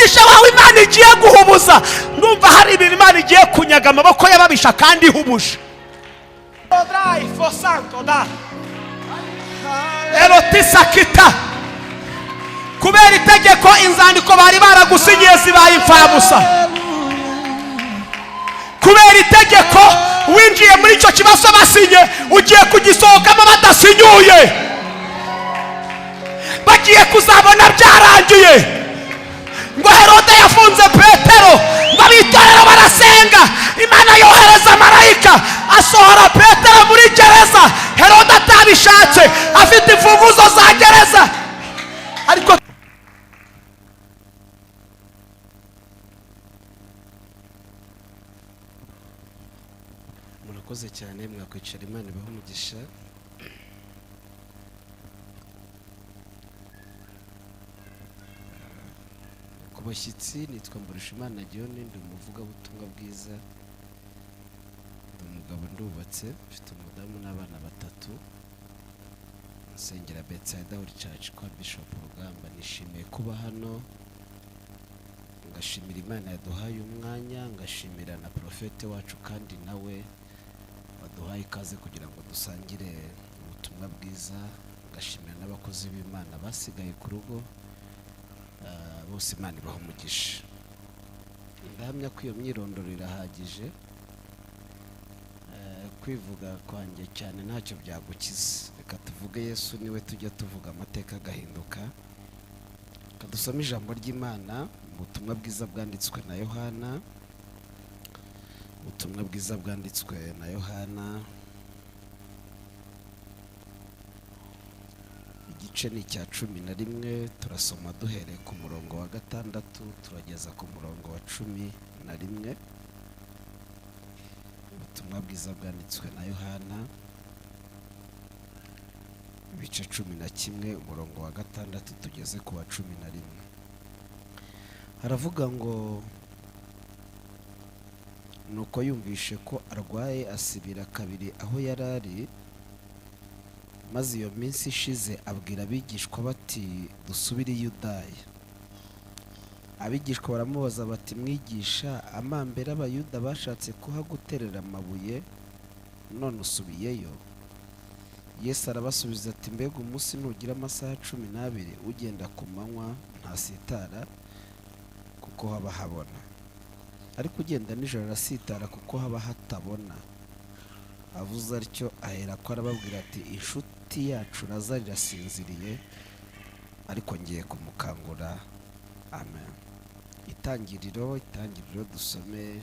umugisha wawe Imana igiye guhubuza. Ndumva hari ibintu Imana igiye kunyaga amaboko y'ababisha kandi ihubuje. Odrai fo santo da erotisa kita kubera itegeko inzandiko bari baragusinyiye zibaye imfabusa. Kubera itegeko winjiye muri icyo kibazo basinye ugiye kugisohokamo badasinyuye, bagiye kuzabona byarangiye. Ngo Herode yafunze Petero, ngo abitorero barasenga, Imana yohereza marayika asohora Petero muri gereza. Herode atabishatse, afite imfunguzo za gereza. Ariko murakoze cyane, mwakwicara, Imana ibahe umugisha. Ku bashyitsi, nitwa Mbarushimana Dione, ndi umuvugabutumwa bwiza, ndi umugabo, ndubatse, mfite umudamu n'abana 3, nsengera Bethsaida Church kwa Bishop Rugamba. Nishimiye kuba hano, ngashimira Imana yaduhaye umwanya, ngashimira na Prophet wacu kandi nawe waduhaye ikaze kugira ngo dusangire ubutumwa bwiza, ngashimira n'abakozi b'Imana basigaye ku rugo, bose Imana ibahe umugisha. Ndahamya ko iyo myirondoro irahagije, kwivuga kwanjye cyane ntacyo byagukiza. Reka tuvuge Yesu niwe tujya tuvuga amateka agahinduka. Kadusoma ijambo ry'Imana mu butumwa bwiza bwanditswe na Yohana. Ubutumwa bwiza bwanditswe na Yohana, igice ni icya 11, turasoma duhereye ku murongo wa 6 turageza ku murongo wa 11. Ubutumwa bwiza bwanditswe na Yohana, ibice 11, umurongo wa 6 tugeze ku wa 11. Haravuga ngo nuko yumvishe ko arwaye asibira kabiri aho yarari, maze iyo minsi ishize abwira abigishwa bati dusubire i Yudaya. Abigishwa baramubaza bati mwigisha, amambere abayuda bashatse kuhaguterera amabuye, none usubiyeyo? Yesu arabasubiza ati mbega umunsi nugira amasaha 12 ugenda ku manywa ntasitara kuko haba habona, ariko ugenda nijoro arasitara kuko haba hatabona. Avuze atyo ahera ko arababwira ati inshuti yacu Lazaro irasinziriye, ariko ngiye kumukangura. Amen. Itangiriro dusome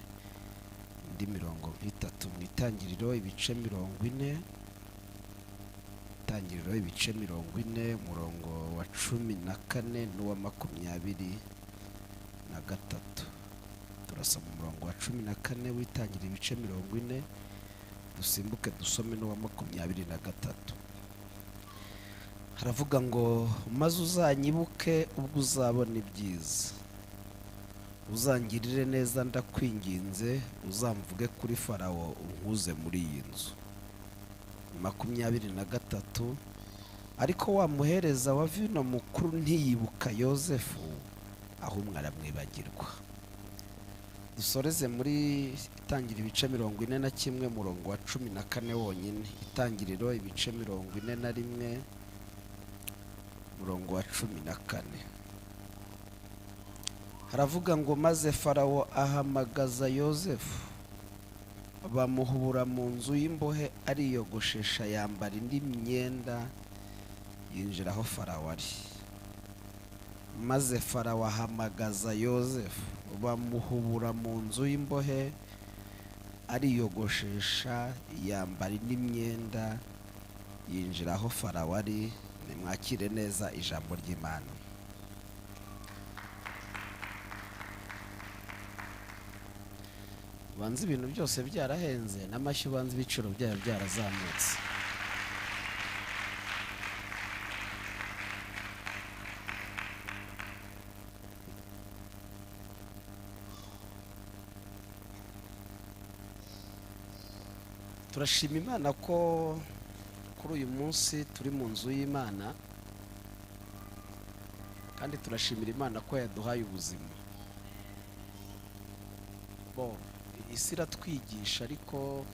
indi mirongo 3 mu Itangiriro ibice 40. Itangiriro ibice 40, umurongo wa 14 n'uwa 23. Turasoma umurongo wa 14 w'Itangiriro ibice 40, dusimbuke dusome n'uwa 23. Haravuga ngo maze uzanyibuke ubwo uzabona ibyiza, uzangirire neza ndakwinginze, uzamvuge kuri Farawo unkuze muri iyi nzu. 23. Ariko wamuhereza wa vino mukuru ntiyibuka Yosefu, ahumwe aramwibagirwa. Dusoreze muri Itangiriro ibice 41, umurongo wa 14 wonyine. Itangiriro ibice 41, umurongo wa 14. Haravuga ngo maze Farawo ahamagaza Yosefu, bamuhubura mu nzu y'imbohe, ariyogoshesha, yambara indi myenda, yinjira aho Farawo ari. Maze Farawo ahamagaza Yosefu, bamuhubura mu nzu y'imbohe, ariyogoshesha, yambara indi myenda, yinjira aho Farawo ari. Nimwakire neza ijambo ry'Imana. Banze ibintu byose byarahenze, n'amashyi banze ibiciro byayo byarazamutse. Turashima Imana ko kuri uyu munsi turi mu nzu y'Imana, kandi turashimira Imana ko yaduhaye ubuzima. bo isi iratwigisha ariko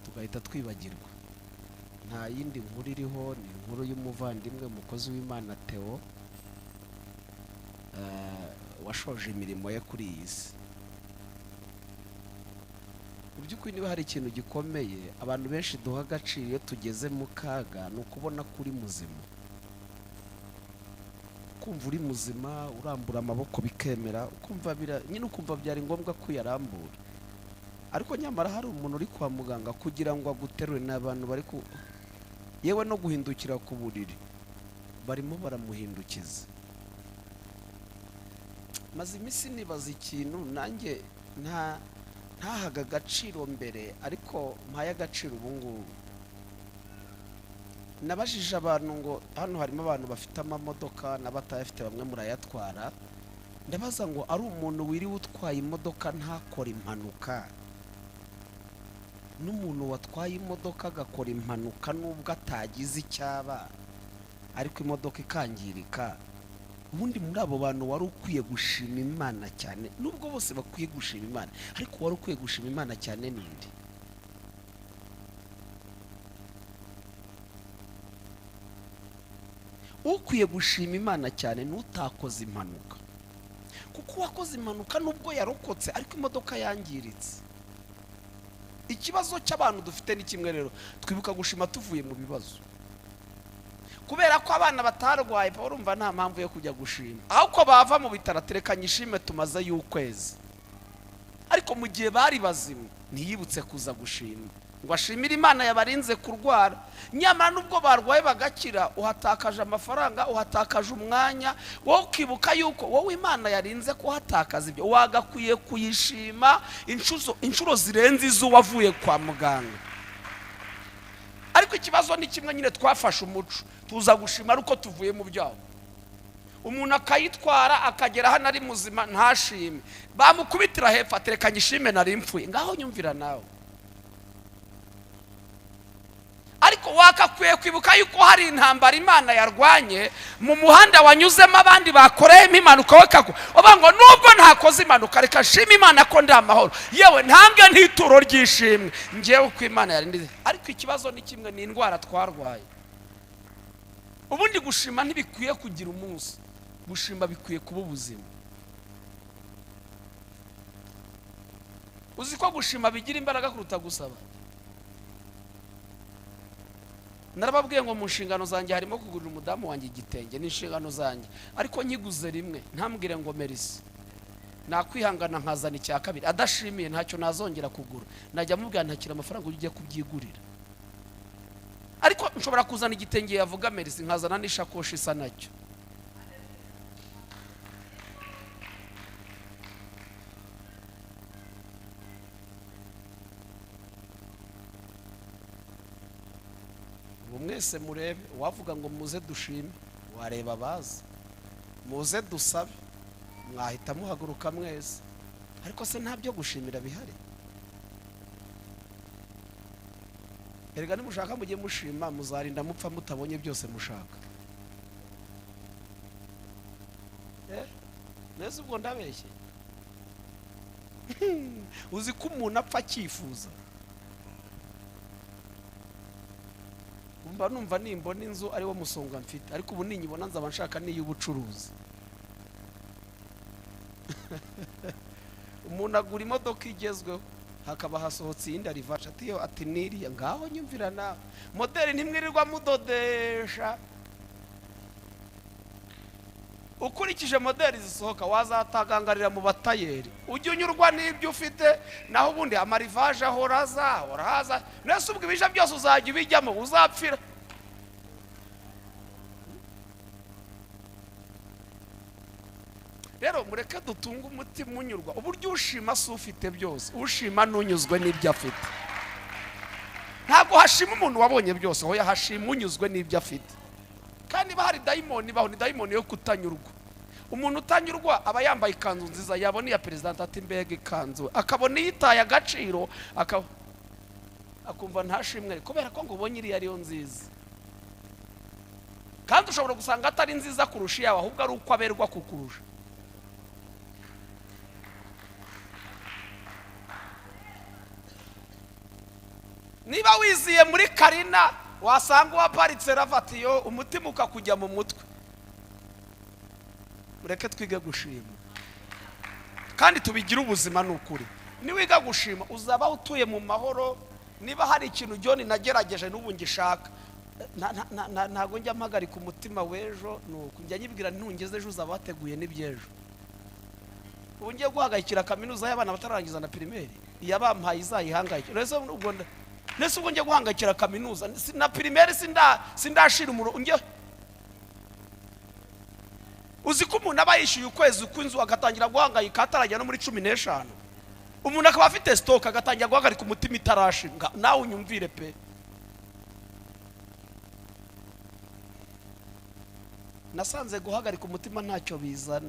tugahita twibagirwa. Nta yindi nkuru iriho, ni inkuru y'umuvandimwe umukozi w'Imana Theo washoje imirimo ye kuri iyi si. Mu by'ukuri niba hari ikintu gikomeye abantu benshi duha agaciro iyo tugeze mu kaga, ni ukubona kuri muzima. Kumva uri muzima urambura amaboko bikemera, ukumva nyine ukumva byari ngombwa ko uyarambura, ariko nyamara hari umuntu uri kwa muganga kugira ngo aguterure, n'abantu bari yewe no guhindukira ku buriri barimo baramuhindukiza. Maze iminsi nibaza ikintu nanjye ntahaga agaciro mbere, ariko mpaye agaciro ubu ngubu. Nabajije abantu ngo hano harimo abantu bafite amamodoka n'abatayafite, bamwe murayatwara. Ndabaza ngo ari umuntu wiriwe utwaye imodoka ntakora impanuka, n'umuntu watwaye imodoka agakora impanuka nubwo atagize icyaba ariko imodoka ikangirika, ubundi muri abo bantu wari ukwiye gushima Imana cyane. Nubwo bose bakwiye gushima Imana, ariko wari ukwiye gushima Imana cyane ninde? Ukwiye gushima Imana cyane n'utakoze impanuka, kuko wakoze impanuka nubwo yarokotse ariko imodoka yangiritse. Ikibazo cy'abantu dufite ni kimwe rero, twibuka gushima tuvuye mu bibazo. Kubera ko abana batarwaye, urumva nta mpamvu yo kujya gushima, ahubwo bava mu bitaro terekanye ishime tumaze y'ukwezi. Ariko mu gihe bari bazima ntiyibutse kuza gushima ngo ashimire Imana yabarinze kurwara. Nyamara nubwo barwaye bagakira, uhatakaje amafaranga, uhatakaje umwanya, wowe ukibuka yuko wowe Imana yarinze kuhatakaza ibyo, wagakwiye kuyishima inshuro zirenze izo wavuye kwa muganga. Ariko ikibazo ni kimwe nyine, twafashe umuco tuza gushima ariko tuvuye mu byago. Umuntu akayitwara akagera hano ari muzima ntashime, bamukubitira hepfo aterekanye ishime nari mpfuye. Ngaho nyumvira nawe. Ariko wakakwiye kwibuka yuko hari intambara Imana yarwanye mu muhanda wanyuzemo abandi bakoreyemo impanuka, wekako ngo nubwo ntakoze impanuka reka shima Imana ko ndi amahoro, yewe ntange ntituro ryishimwe ngewe uko Imana yarindize. Ariko ikibazo ni kimwe, ni indwara twarwaye. Ubundi gushima ntibikwiye kugira umunsi, gushima bikwiye kuba ubuzima. Uzi ko gushima bigira imbaraga kuruta gusaba? Narababwiye ngo mu nshingano zanjye harimo kugurira umudamu wanjye igitenge, ni inshingano zanjye, ariko nkiguze rimwe ntambwire ngo merisi, nakwihangana nkazana icya kabiri, adashimiye ntacyo nazongera kugura. Najya mubwira ntakira amafaranga ujye kubyigurira. Ariko nshobora kuzana igitenge yavuga merisi, nkazana n'ishakoshi isa nacyo. Mwese murebe, wavuga ngo muze dushime, wareba baza, muze dusabe, mwahita muhaguruka mwese. Ariko se nta byo gushimira bihari? Erega nimushaka mujye mushima, muzarinda mupfa mutabonye byose mushaka. Neza ubwo ndabeshye? Uzi ko umuntu apfa akifuza. Mba numva nimbona inzu ari wo musonga mfite, ariko ubu ninyibona nzaba nshaka n'iy'ubucuruzi. Umuntu agura imodoka igezweho, hakaba hasohotse iyindi arivasha ati niriya. Ngaho nyumvira nawe, modeli ntimwirirwa mudodesha. Ukurikije modeli zisohoka wazatagangarira mu batayeri, ujye unyurwa n'ibyo ufite. Naho ubundi amarivaje ahora haza, nese ubwo ibija byose uzajya ubijyamo uzapfira. Rero mureke dutunga umutima unyurwa. Uburyo ushima si ufite byose, ushima n'unyuzwe n'ibyo afite. Ntabwo hashima umuntu wabonye byose, hoya hashima unyuzwe n'ibyo afite. Kandi bahari dayimoni, baho ni dayimoni yo kutanyurwa. Umuntu utanyurwa aba yambaye ikanzu nziza, yabona iya president ati mbega ikanzu, akabona yitaye agaciro, akumva ntashimwe kubera ko ngo ubonye iriya ariyo nziza. Kandi ushobora gusanga atari nziza kurusha yawe, ahubwo ari uko aberwa kukurusha. niba wiziye muri Karina wasanga waparitse ravatiyo umutima ukakujya mu mutwe. Mureke twige gushima kandi tubigira ubuzima n'ukuri. Niwiga gushima uzaba utuye mu mahoro. Niba hari ikintu John nagerageje n'ubu ngishaka ntago njya mpagarika umutima w'ejo, nuko njya nyibwira ntungeze ejo uzaba wateguye n'ibyejo. Ubu ngiye guhagayikira kaminuza y'abana batararangiza na primaire iyabampaye izayihangayikira. Nese ubwo ngiye guhangayikira kaminuza na primaire sindashira umuro ngiye. Uzi ko umuntu aba yishyuye ukwezi kw'inzu agatangira guhangayika atarajya no muri 15. Umuntu akaba afite stock agatangira guhagarika umutima itarashinga. Nawe unyumvire pe. Nasanze guhagarika umutima ntacyo bizana,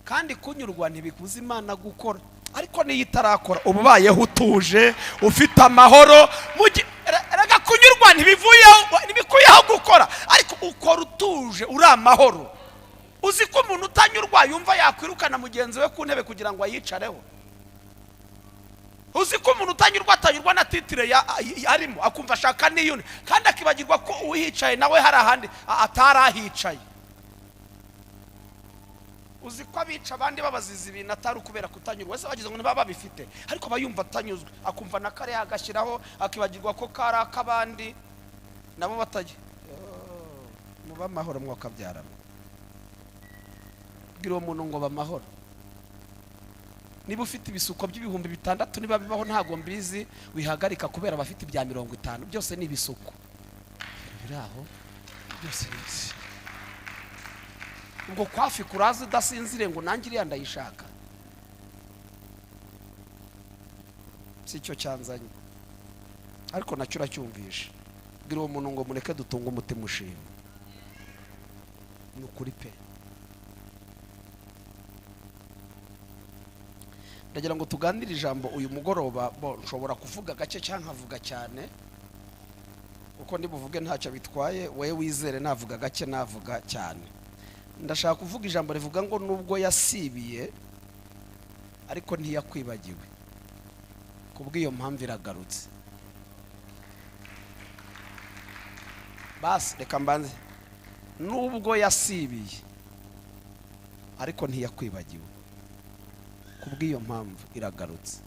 kandi kunyurwa ntibikuza Imana gukora. Ariko niyo itarakora ububayeho utuje ufite amahoro. Rega kunyurwa ntibikuyeho gukora, ariko ukora utuje uri amahoro. Uzi ko umuntu utanyurwa yumva yakwirukana mugenzi we ku ntebe kugira ngo ayicareho. Uzi ko umuntu atanyurwa na titire arimo akumva ashaka niyune, kandi akibagirwa ko uhicaye nawe hari ahandi atarahicaye. Uzi ko abica abandi babaziza ibintu atari kubera kutanyurwa. Wese bagize ngo baba bifite, ariko bayumva atanyuzwe akumva na kare agashyiraho akibagirwa ko kari akabandi nabo batajya. Muba amahoro mwakabyarana. Bwira umuntu ngo bamahoro. Niba ufite ibisuko by'ibihumbi 6 niba bibaho ntago mbizi, wihagarika kubera abafite ibya 50. Byose ni ibisuko biraho, byose ni ubwo kwafi kuraza udasinzire ngo nangiriya ndayishaka. Si cyo cyanzanye, ariko nacyo uracyumvisha. Bwira uwo muntu ngo mureke dutunga umutima ushima. Ni ukuri pe. Ndagira ngo tuganire ijambo uyu mugoroba. Nshobora kuvuga gake cyangwa nkavuga cyane, uko ndibuvuge ntacyo bitwaye. Wewe wizere navuga gake navuga cyane. Ndashaka kuvuga ijambo rivuga ngo nubwo yasibiye ariko ntiyakwibagiwe. Kubw'iyo mpamvu iragarutse. Basi reka mbanze. Nubwo yasibiye ariko ntiyakwibagiwe. Kubw'iyo mpamvu iragarutse.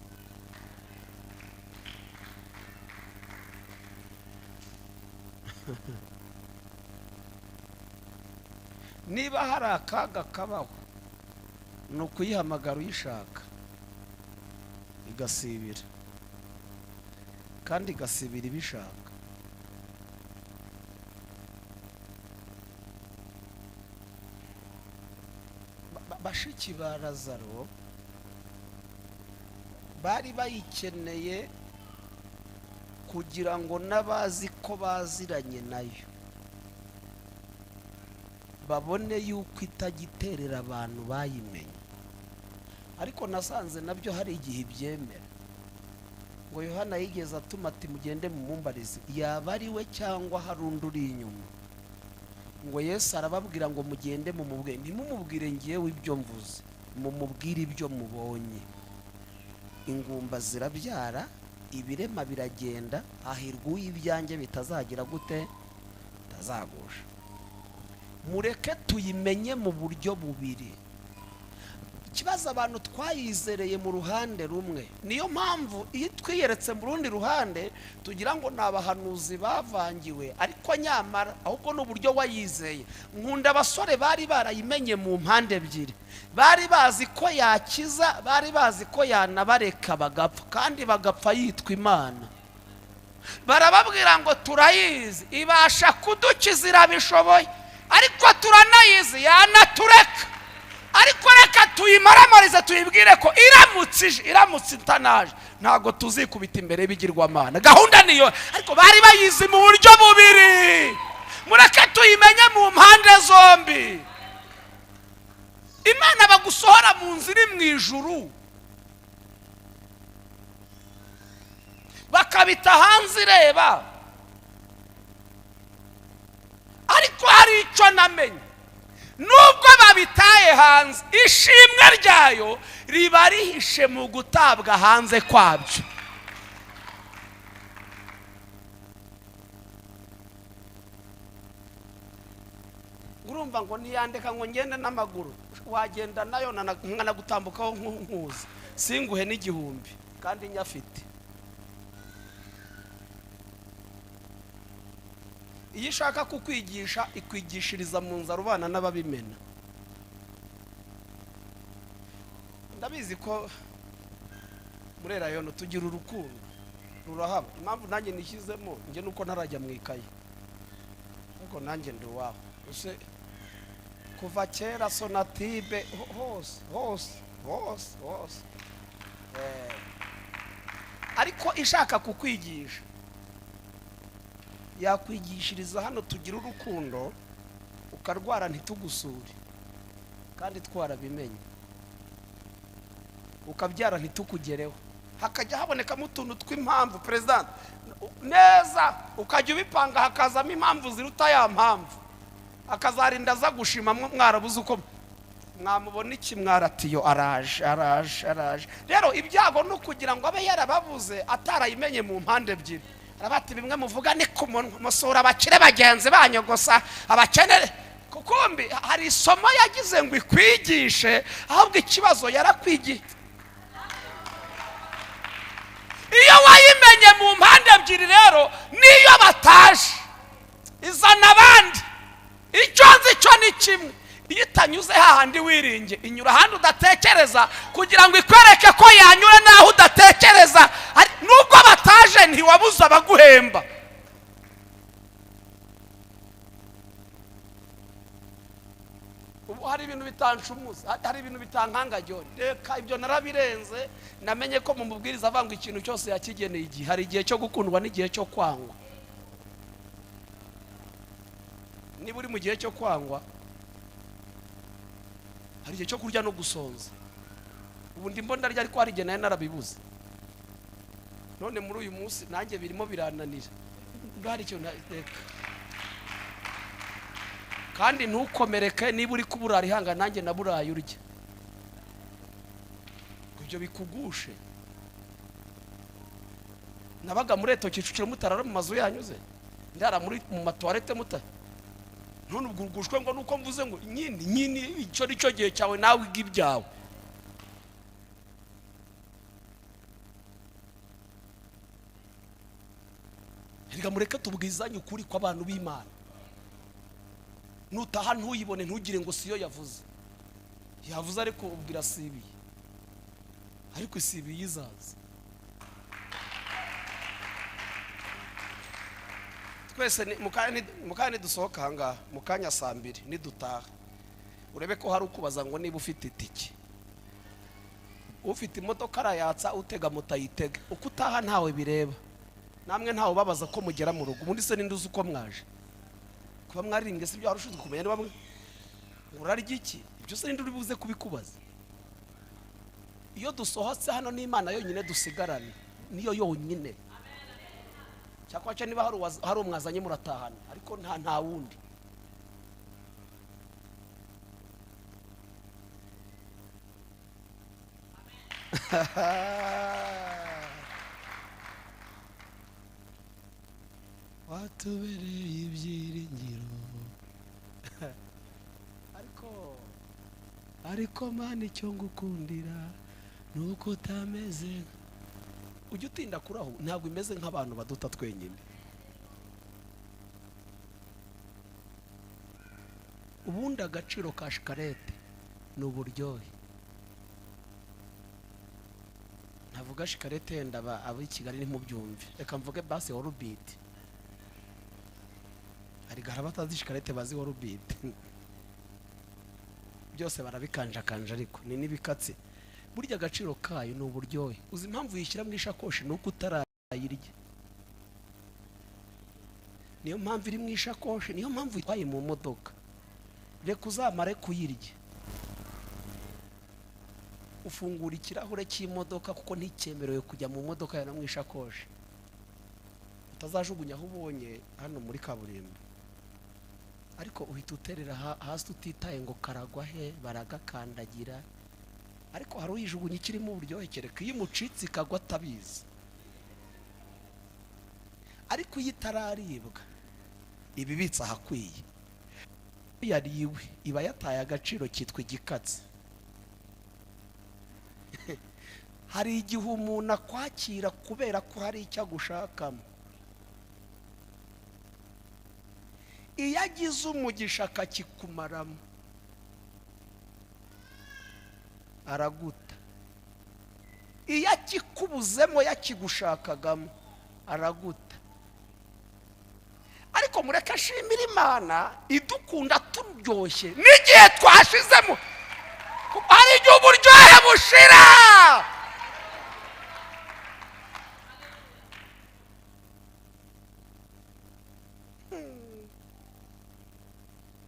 Niba hari akaga kabaho ni ukuyihamagara uyishaka igasibira, kandi igasibira ibishaka. Bashiki ba Lazaro bari bayikeneye kugira ngo n'abazi ko baziranye nayo babone yuko itagiterera abantu bayimenye. Ariko nasanze nabyo hari igihe byemera. Ngo Yohana yigeze atuma ati mugende mumumbarize yaba ari we cyangwa hari undi uri inyuma. Ngo Yesu arababwira ngo mugende mumubwire, ntimumubwire ngiyewe ibyo mvuze, mumubwire ibyo mubonye. Ingumba zirabyara, ibirema biragenda, hahirwa uyibyanjye bitazagira gute, bitazagusha. Mureke tuyimenye mu buryo bubiri. Ikibazo abantu twayizereye mu ruhande rumwe. Niyo mpamvu iyo twiyeretse mu rundi ruhande tugira ngo nabahanuzi bavangiwe, ariko nyamara ahubwo n'uburyo wayizeye. Nkunda abasore bari barayimenye mu mpande ebyiri. Bari bazi ko yakiza, bari bazi ko yanabareka bagapfa, kandi bagapfa yitwa Imana. Barababwira ngo turayizi, ibasha kudukiza, irabishoboye, ariko turanayizi yanatureka. Ariko reka tuyimaramarize tuyibwire ko iramutse itanaje ntago tuzikubita imbere bigirwamana. Gahunda niyo, ariko bari bayizi mu buryo bubiri. Mureke tuyimenye mu mpande zombi. Imana bagusohora mu nzira mu ijuru bakabita hanze ireba. Ariko hari icyo namenye, nubwo babitaye hanze, ishimwe ryayo riba rihishe mu gutabwa hanze kwabyo. urumva ngo niyandeka ngo ngende n'amaguru wagenda nayo nkanagutambukaho nkuzi singuhe n'igihumbi kandi nyafite. Iyo ishaka kukwigisha ikwigishiriza mu nzara ubana n'ababimena. Ndabizi ko murera yono tugira urukundo rurahaba. Impamvu nanjye nishyizemo nge nuko ntarajya mu ikaye, ariko nanjye ndi waho use kuva kera sonatibe hose ariko ishaka kukwigisha yakwigishiriza hano tugira urukundo ukarwara ntitugusure kandi twarabimenye, ukabyara ntitukugereho, hakajya habonekamo utuntu tw'impamvu president neza ukajya ubipanga hakazamo impamvu ziruta ya mpamvu, akazarinda aza gushima mwarabuze uko mwamubona iki mwaratiyo araje. Rero ibyago no kugira ngo abe yarabavuze atarayimenye mu mpande ebyiri. Arabati bimwe muvuga ni ku musura abakire bagenzi banyogosa abakenere kukumbi hari isomo yagize ngo ikwigishe, ahubwo ikibazo yarakwigiye. Iyo wayimenye mu mpande ebyiri rero niyo bataje izana abandi, icyo nzi cyo ni kimwe, iyo itanyuze hahandi wiringe inyura ahandi udatekereza kugira ngo ikwereke ko yanyura naho udatekereza. Nubwo bataje ntiwabuze abaguhemba. Ubu hari ibintu bitancumuza, hari ibintu bitankangajyone, reka ibyo narabirenze. Namenye ko mu mubwiriza avanga ikintu cyose yakigeneye igihe. Hari igihe cyo gukundwa n'igihe cyo kwangwa. Niba uri mu gihe cyo kwangwa, hari igihe cyo kurya no gusonza. Ubu ndimo ndarya ariko hari igihe nayo narabibuze. None muri uyu munsi nanjye birimo birananira. Ndari cyo nateka. Kandi ntukomereke niba uri kubura ihanga nanjye naburaye urya. Ibyo bikugushe. Nabaga muri eto Kicukiro mutarara mu mazu yanyuze. Ndara muri mu matoilette muta. None ubwugushwe ngo nuko mvuze ngo nyini icyo nicyo gihe cyawe nawe igibyawe. Reka mureke tubwizanye ukuri kw'abantu b'Imana. Nutaha ntuyibone ntugire ngo siyo yavuze. Yavuze ariko ubwira sibi. Ariko sibi yizaza. Twese mukanya dusohoka hanga mukanya saa 2 nidutaha. Urebe ko hari ukubaza ngo niba ufite itike. Ufite imodoka arayatsa utega mutayitega. Uko utaha ntawe bireba. Namwe ntawe babaza ko mugera mu rugo. Ubundi se ninduze uko mwaje. Kuba mwariringe si byo arushize kumenya niba urarya iki. Ibyo se nindi uribuze kubikubaza. Iyo dusohotse hano n'Imana yonyine dusigarane. Niyo yonyine. Cyakwacha niba hari umwazanye muratahana ariko nta wundi. Watubereye ibyiringiro ariko Mana icyo ngukundira nuko utameze. Ujya utinda kuraho ntabwo imeze nk'abantu baduta twenyine. Ubundi agaciro ka shikarete ni uburyohe. Navuga shikarete yenda aba Kigali ni mu byumve. Reka mvuge base orubiti. Hari garabatazi shikarete bazi orubiti. Byose barabikanja ariko ni nibikatse. Burya agaciro kayo ni uburyohe. Uzi impamvu yishyira mu ishakoshi nuko utarayirya. Niyo mpamvu iri mu ishakoshi, niyo mpamvu itwaye mu modoka. Reka uzamare kuyirya. Ufungura ikirahure cy'imodoka kuko nticyemerewe kujya mu modoka yana mu ishakoshi. Utazajugunya aho ubonye hano muri kaburimbo. Ariko uhita uterera hasi utitaye ngo karagwa he baragakandagira. Ariko hari uyijugunya ikirimo uburyohe kereka iyo umucitsi kagwa atabizi. Ariko iyo itararibwa ibibitsa hakwiye. yariwe iba yataye agaciro kitwa igikatsi. Hari igihe umuntu akwakira kubera ko hari icyo agushakamo. Iyo agize umugisha akakikumaramo araguta. Iyo akikubuzemo yakigushakagamo araguta. Ariko mureke ashimira Imana idukunda turyoshye n'igihe twashizemo. Hari igihe uburyohe bushira.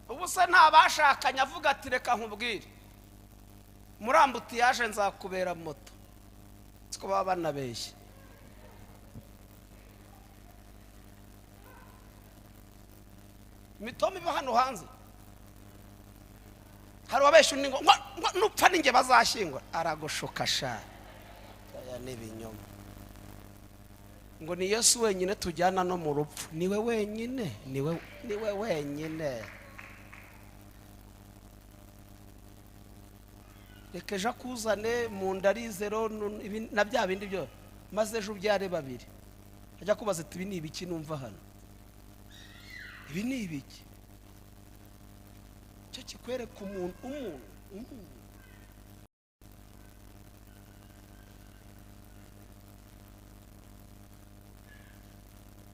Ubuse ntabashakanye avuga ati reka nkubwire murambuti yaje nzakubera moto. Siko baba banabeshye. Mitoma iba hano hanze. Hari wabeshe undi ngo nupfa ninge bazashyingura. Aragushuka sha. Aya ni ibinyoma. Ngo ni Yesu wenyine tujyana no mu rupfu. Niwe wenyine, niwe wenyine. Reka ejo akuzane mu ndarizero na bya bindi byo maze ejo ubyare babiri. Ajya kubaza ati ibi ni ibiki numva hano. Ibi ni ibiki? Cyo kikwereka umuntu.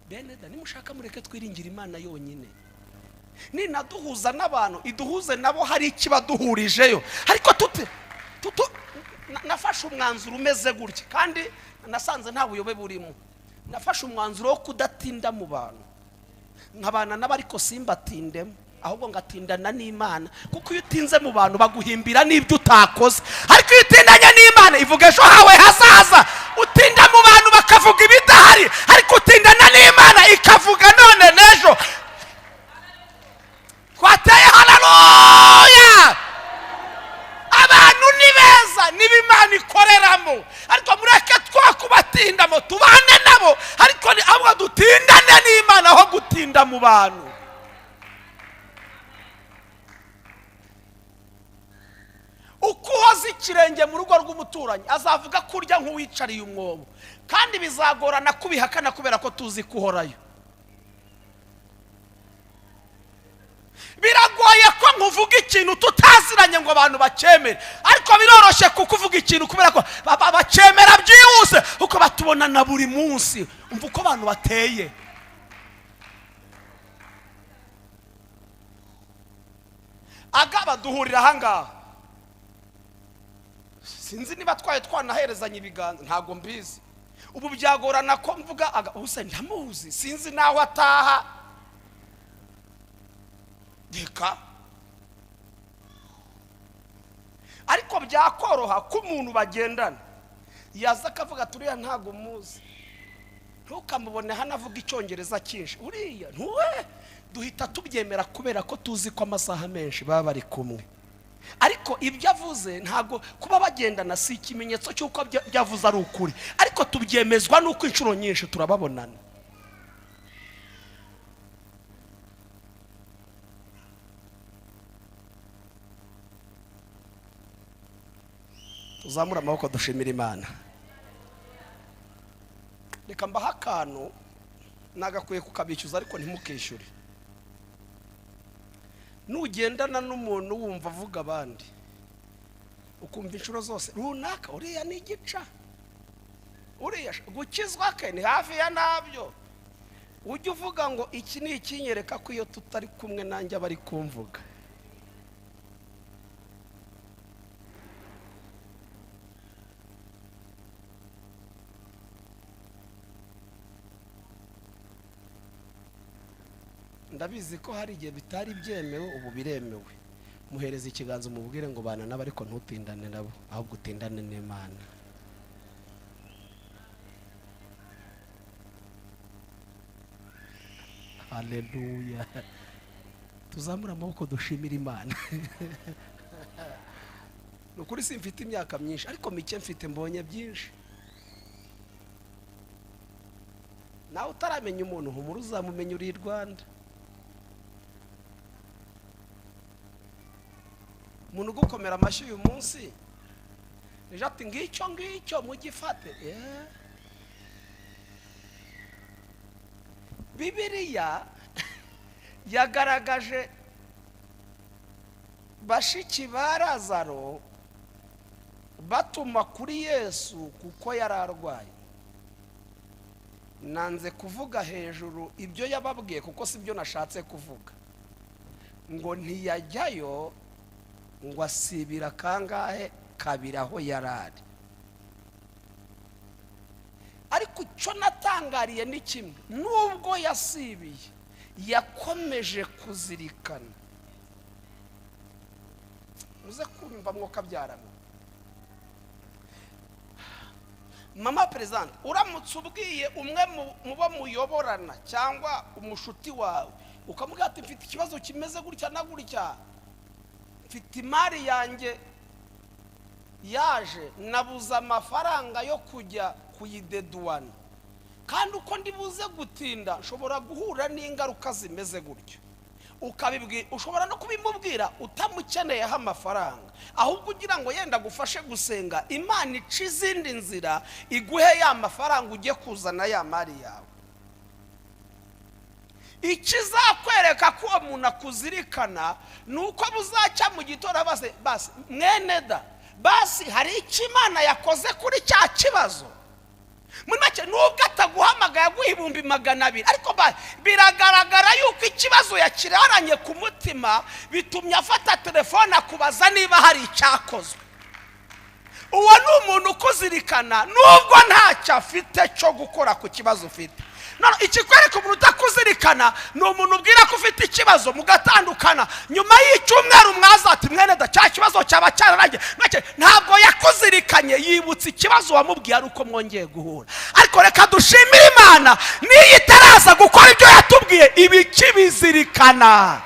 Beneda nimushaka mureke twiringira Imana yonyine. Ninaduhuza n'abantu iduhuze nabo hari ikibaduhurijeyo. Ariko nafashe umwanzuro umeze gutya kandi nasanze nta buyobe burimo. Nafashe umwanzuro wo kudatinda mu bantu. Nkabana n'abariko simbatindemo ahubwo ngatindana n'Imana, kuko iyo utinze mu bantu baguhimbira n'ibyo utakoze. Ariko iyo utindanye n'Imana ivuga ejo hawe hazaza. Utinda mu bantu bakavuga ibidahari, ariko utindana n'Imana ikavuga none n'ejo. Twateye haleluya. Abantu ni beza niba Imana ikoreramo, ariko mureke twakubatindamo tubane nabo, ariko ahubwo dutindane n'Imana aho gutinda mu bantu. Ukuhoza ikirenge mu rugo rw'umuturanyi azavuga kurya nk'uwicariye umwobo, kandi bizagorana kubihakana kubera ko tuzi kuhorayo. Biragoye ko nkuvuga ikintu tutaziranye ngo abantu bakemere, ariko biroroshye kukuvuga ikintu kubera ko bakemera byihuse uko batubona na buri munsi. Umva uko abantu bateye. Agaba duhurira ahangaha, sinzi niba twanaherezanye ibiganza, ntago mbizi. Ubu byagorana ko mvuga ubuse ndamuzi, sinzi naho ataha. Deka ariko byakoroha ko umuntu bagendana yaza akavuga turiya ntago muzi, ntukamubone hano avuga icyongereza cyinshi. Uriya ntuwe duhita tubyemera kubera ko tuzi ko amasaha menshi baba bari kumwe. Ariko ibyo avuze ntago kuba bagendana si ikimenyetso cy'uko byavuze ari ukuri, ariko tubyemezwa nuko inshuro nyinshi turababonana. Uzamura amaboko dushimira Imana. Reka mbaha akantu nagakwiye kukabicyuza ariko ntimukishyure. Nugendana n'umuntu wumva avuga abandi ukumva inshuro zose runaka uriya ni igica, uriya gukizwa ke ni hafi ya nabyo, ujye uvuga ngo iki ni ikinyereka ko iyo tutari kumwe nanjye abari kumvuga. Ndabizi ko hari igihe bitari byemewe, ubu biremewe. Muhereza ikiganza umubwire ngo bana nabo, ariko ntutindane nabo ahubwo utindane n'Imana. Haleluya. Tuzamura amaboko dushimira Imana. Nukuri simfite imyaka myinshi ariko mike mfite, mbonye byinshi. Nawe utaramenya umuntu humura uzamumenya uri i Rwanda. umuntu gukomera amashyi uyu munsi nije ati ngicyo mugifate. Bibiliya yagaragaje bashiki ba Lazaro batuma kuri Yesu kuko yari arwaye. Nanze kuvuga hejuru ibyo yababwiye kuko sibyo nashatse kuvuga. Ngo ntiyajyayo ngo asibira kangahe kabiri aho yarari. Ariko icyo natangariye ni kimwe, nubwo yasibiye yakomeje kuzirikana. Muze kumva mwuka byaramo. Mama President, uramutse ubwiye umwe mu bo muyoborana cyangwa umushuti wawe ukamubwira ati mfite ikibazo kimeze gutya na gutya, mfite imari yanjye yaje, nabuza amafaranga yo kujya kuyideduwana, kandi uko ndibuze gutinda nshobora guhura n'ingaruka zimeze gutyo, ukabibwira, ushobora no kubimubwira utamukeneyeho amafaranga, ahubwo ugira ngo yenda gufashe gusenga Imana ica izindi nzira iguhe ya mafaranga ujye kuzana ya mari yawe. Ikizakwereka ko uwo muntu akuzirikana nuko buzacya mu gitora basi mwene da, basi hari icyo Imana yakoze kuri cya kibazo. Muri make nubwo ataguhamagaye aguha 200,000, ariko biragaragara yuko ikibazo yakiraranye ku mutima, bitumye afata telefone akubaza niba hari icyakozwe. Uwo ni umuntu ukuzirikana nubwo ntacyo afite cyo gukora ku kibazo ufite. None ikikwereka umuntu utakuzirikana ni umuntu ubwira ko ufite ikibazo mugatandukana, nyuma y'icyumweru mwaza ati mwene da cya kibazo cyaba cyararangiye. Ntabwo yakuzirikanye, yibutse ikibazo wamubwiye ari uko mwongeye guhura. Ariko reka dushimire Imana niyo itaraza gukora ibyo yatubwiye ibi kibizirikana.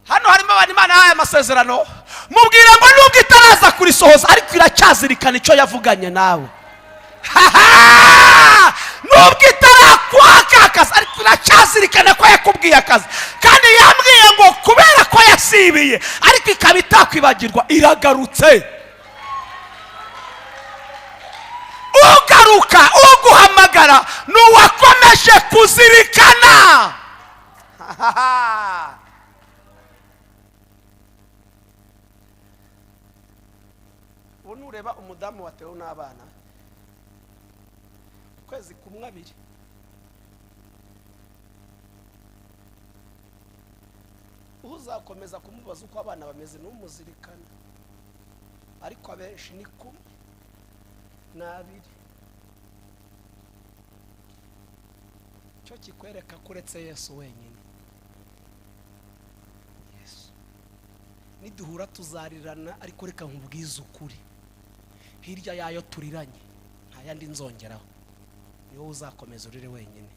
Hano harimo abantu Imana yahaye amasezerano, mubwira ngo nubwo itaraza kurisohoza ariko iracyazirikana icyo yavuganye nawe. Nubwo itarakwaka akazi ariko iracyazirikana ko yakubwiye akazi, kandi yambwiye ngo kubera ko yasibiye ariko ikaba itakwibagirwa iragarutse. Ugaruka uguhamagara n'uwakomeje kuzirikana. Ureba umudamu watewe n'abana kwezi kumwe 2, uzakomeza kumubaza uko abana bameze n'umuzirikana, ariko abenshi ni 1 na 2. Cyo kikwereka kuretse Yesu wenyine. Yesu niduhura tuzarirana, ariko reka nkubwize ukuri, hirya yayo turiranye nta yandi nzongeraho, niwe uzakomeza urire wenyine.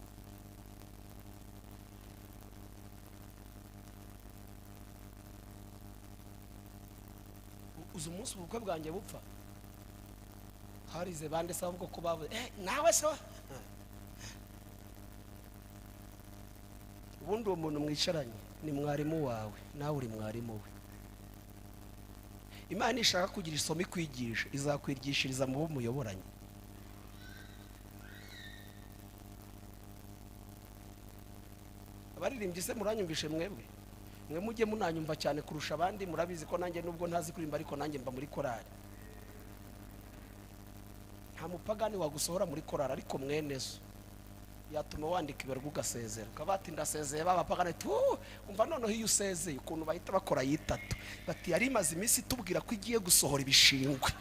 Uzi umunsi ubukwe bwanjye bupfa harize bande se ahubwo ko bavuze nawe se ubundi uwo muntu mwicaranye ni mwarimu wawe, nawe uri mwarimu we. Imana ishaka kugira isomo ikwigisha, izakwigishiriza mu bo muyoboranye. Abaririmbyi se muranyumvishe mwebwe? Mwe mujye munanyumva cyane kurusha abandi, murabizi ko nanjye nubwo ntazi kurimba ariko nanjye mba muri korali. Nta mupagani wagusohora muri korali, ariko mwene so yatuma wandika ibarwa ugasezera, ukabati ndasezeye babapagane tu umva noneho iyo usezeye ukuntu bahita bakora yitatu bati yari imaze iminsi tubwira ko igiye gusohora ibishingwe.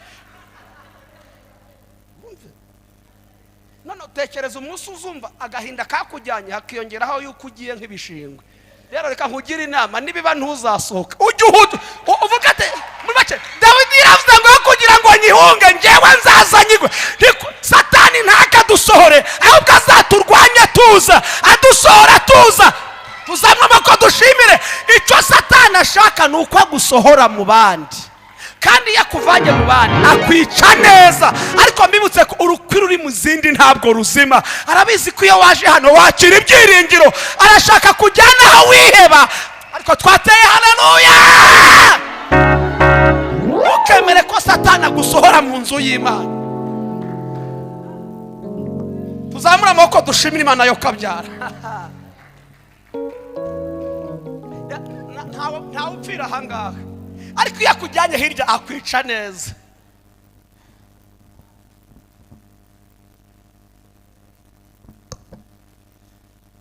None utekereza umunsi uzumva agahinda kakujyanye hakiyongeraho yuko ugiye nk'ibishingwe. Rero reka nkugira inama, nibiba ntuzasohoka ujye uvuga ate muri make Dawidi yaravuze ngo kugira ngo nyihunge njewe nzazanyigwe. Satani ntakadusohore ahubwo azaturwanya tuza, adusohora tuza, tuzamwama ko dushimire. Icyo Satani ashaka nuko agusohora mu bandi, kandi yakuvanye mu bandi akwica neza. Ariko mbibutse ko urukwi ruri mu zindi ntabwo ruzima. Arabizi ko iyo waje hano wakira ibyiringiro, arashaka kujyana aho wiheba. Ariko twateye haleluya. Ukemere ko Satani agusohora mu nzu y'Imana. Tuzamura amaboko dushimira Imana yo kabyara. Ntawe upfira ahangaha, ariko iyo akujyanye hirya akwica neza.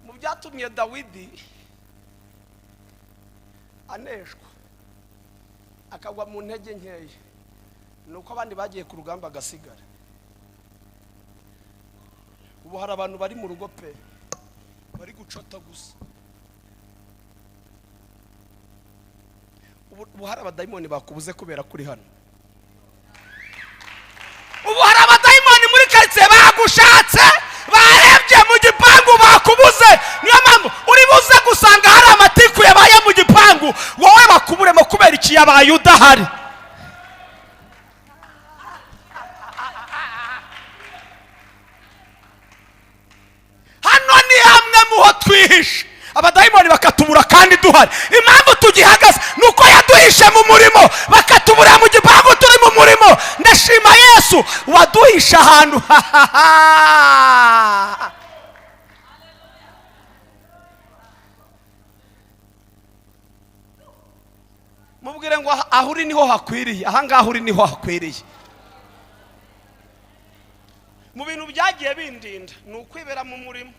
Mu byatumye Dawidi aneshwa akagwa mu ntege nkeya, nuko abandi bagiye ku rugamba agasigara. Ubu hari abantu bari mu rugo pe bari gucota gusa. Ubu hari abadayimoni bakubuze kubera kuri hano. Ubu hari abadayimoni muri karitsiye bagushatse, barebye mu gipangu bakubuze. Niyo mpamvu uri buze gusanga hari amatiku yabaye mu gipangu, wowe bakuburemo kubera iki yabaye udahari. Hano ni hamwe muho twihishe, abadayimoni bakatubura kandi duhari. Impamvu tugihagaze nuko yaduhishe mu murimo, bakatubura mu gipangu turi mu murimo. Ndashima Yesu waduhishe ahantu. Mubwire ngo aho uri niho hakwiriye, ahangaha uri niho hakwiriye. Mu bintu byagiye bindinda ni ukwibera mu murimo.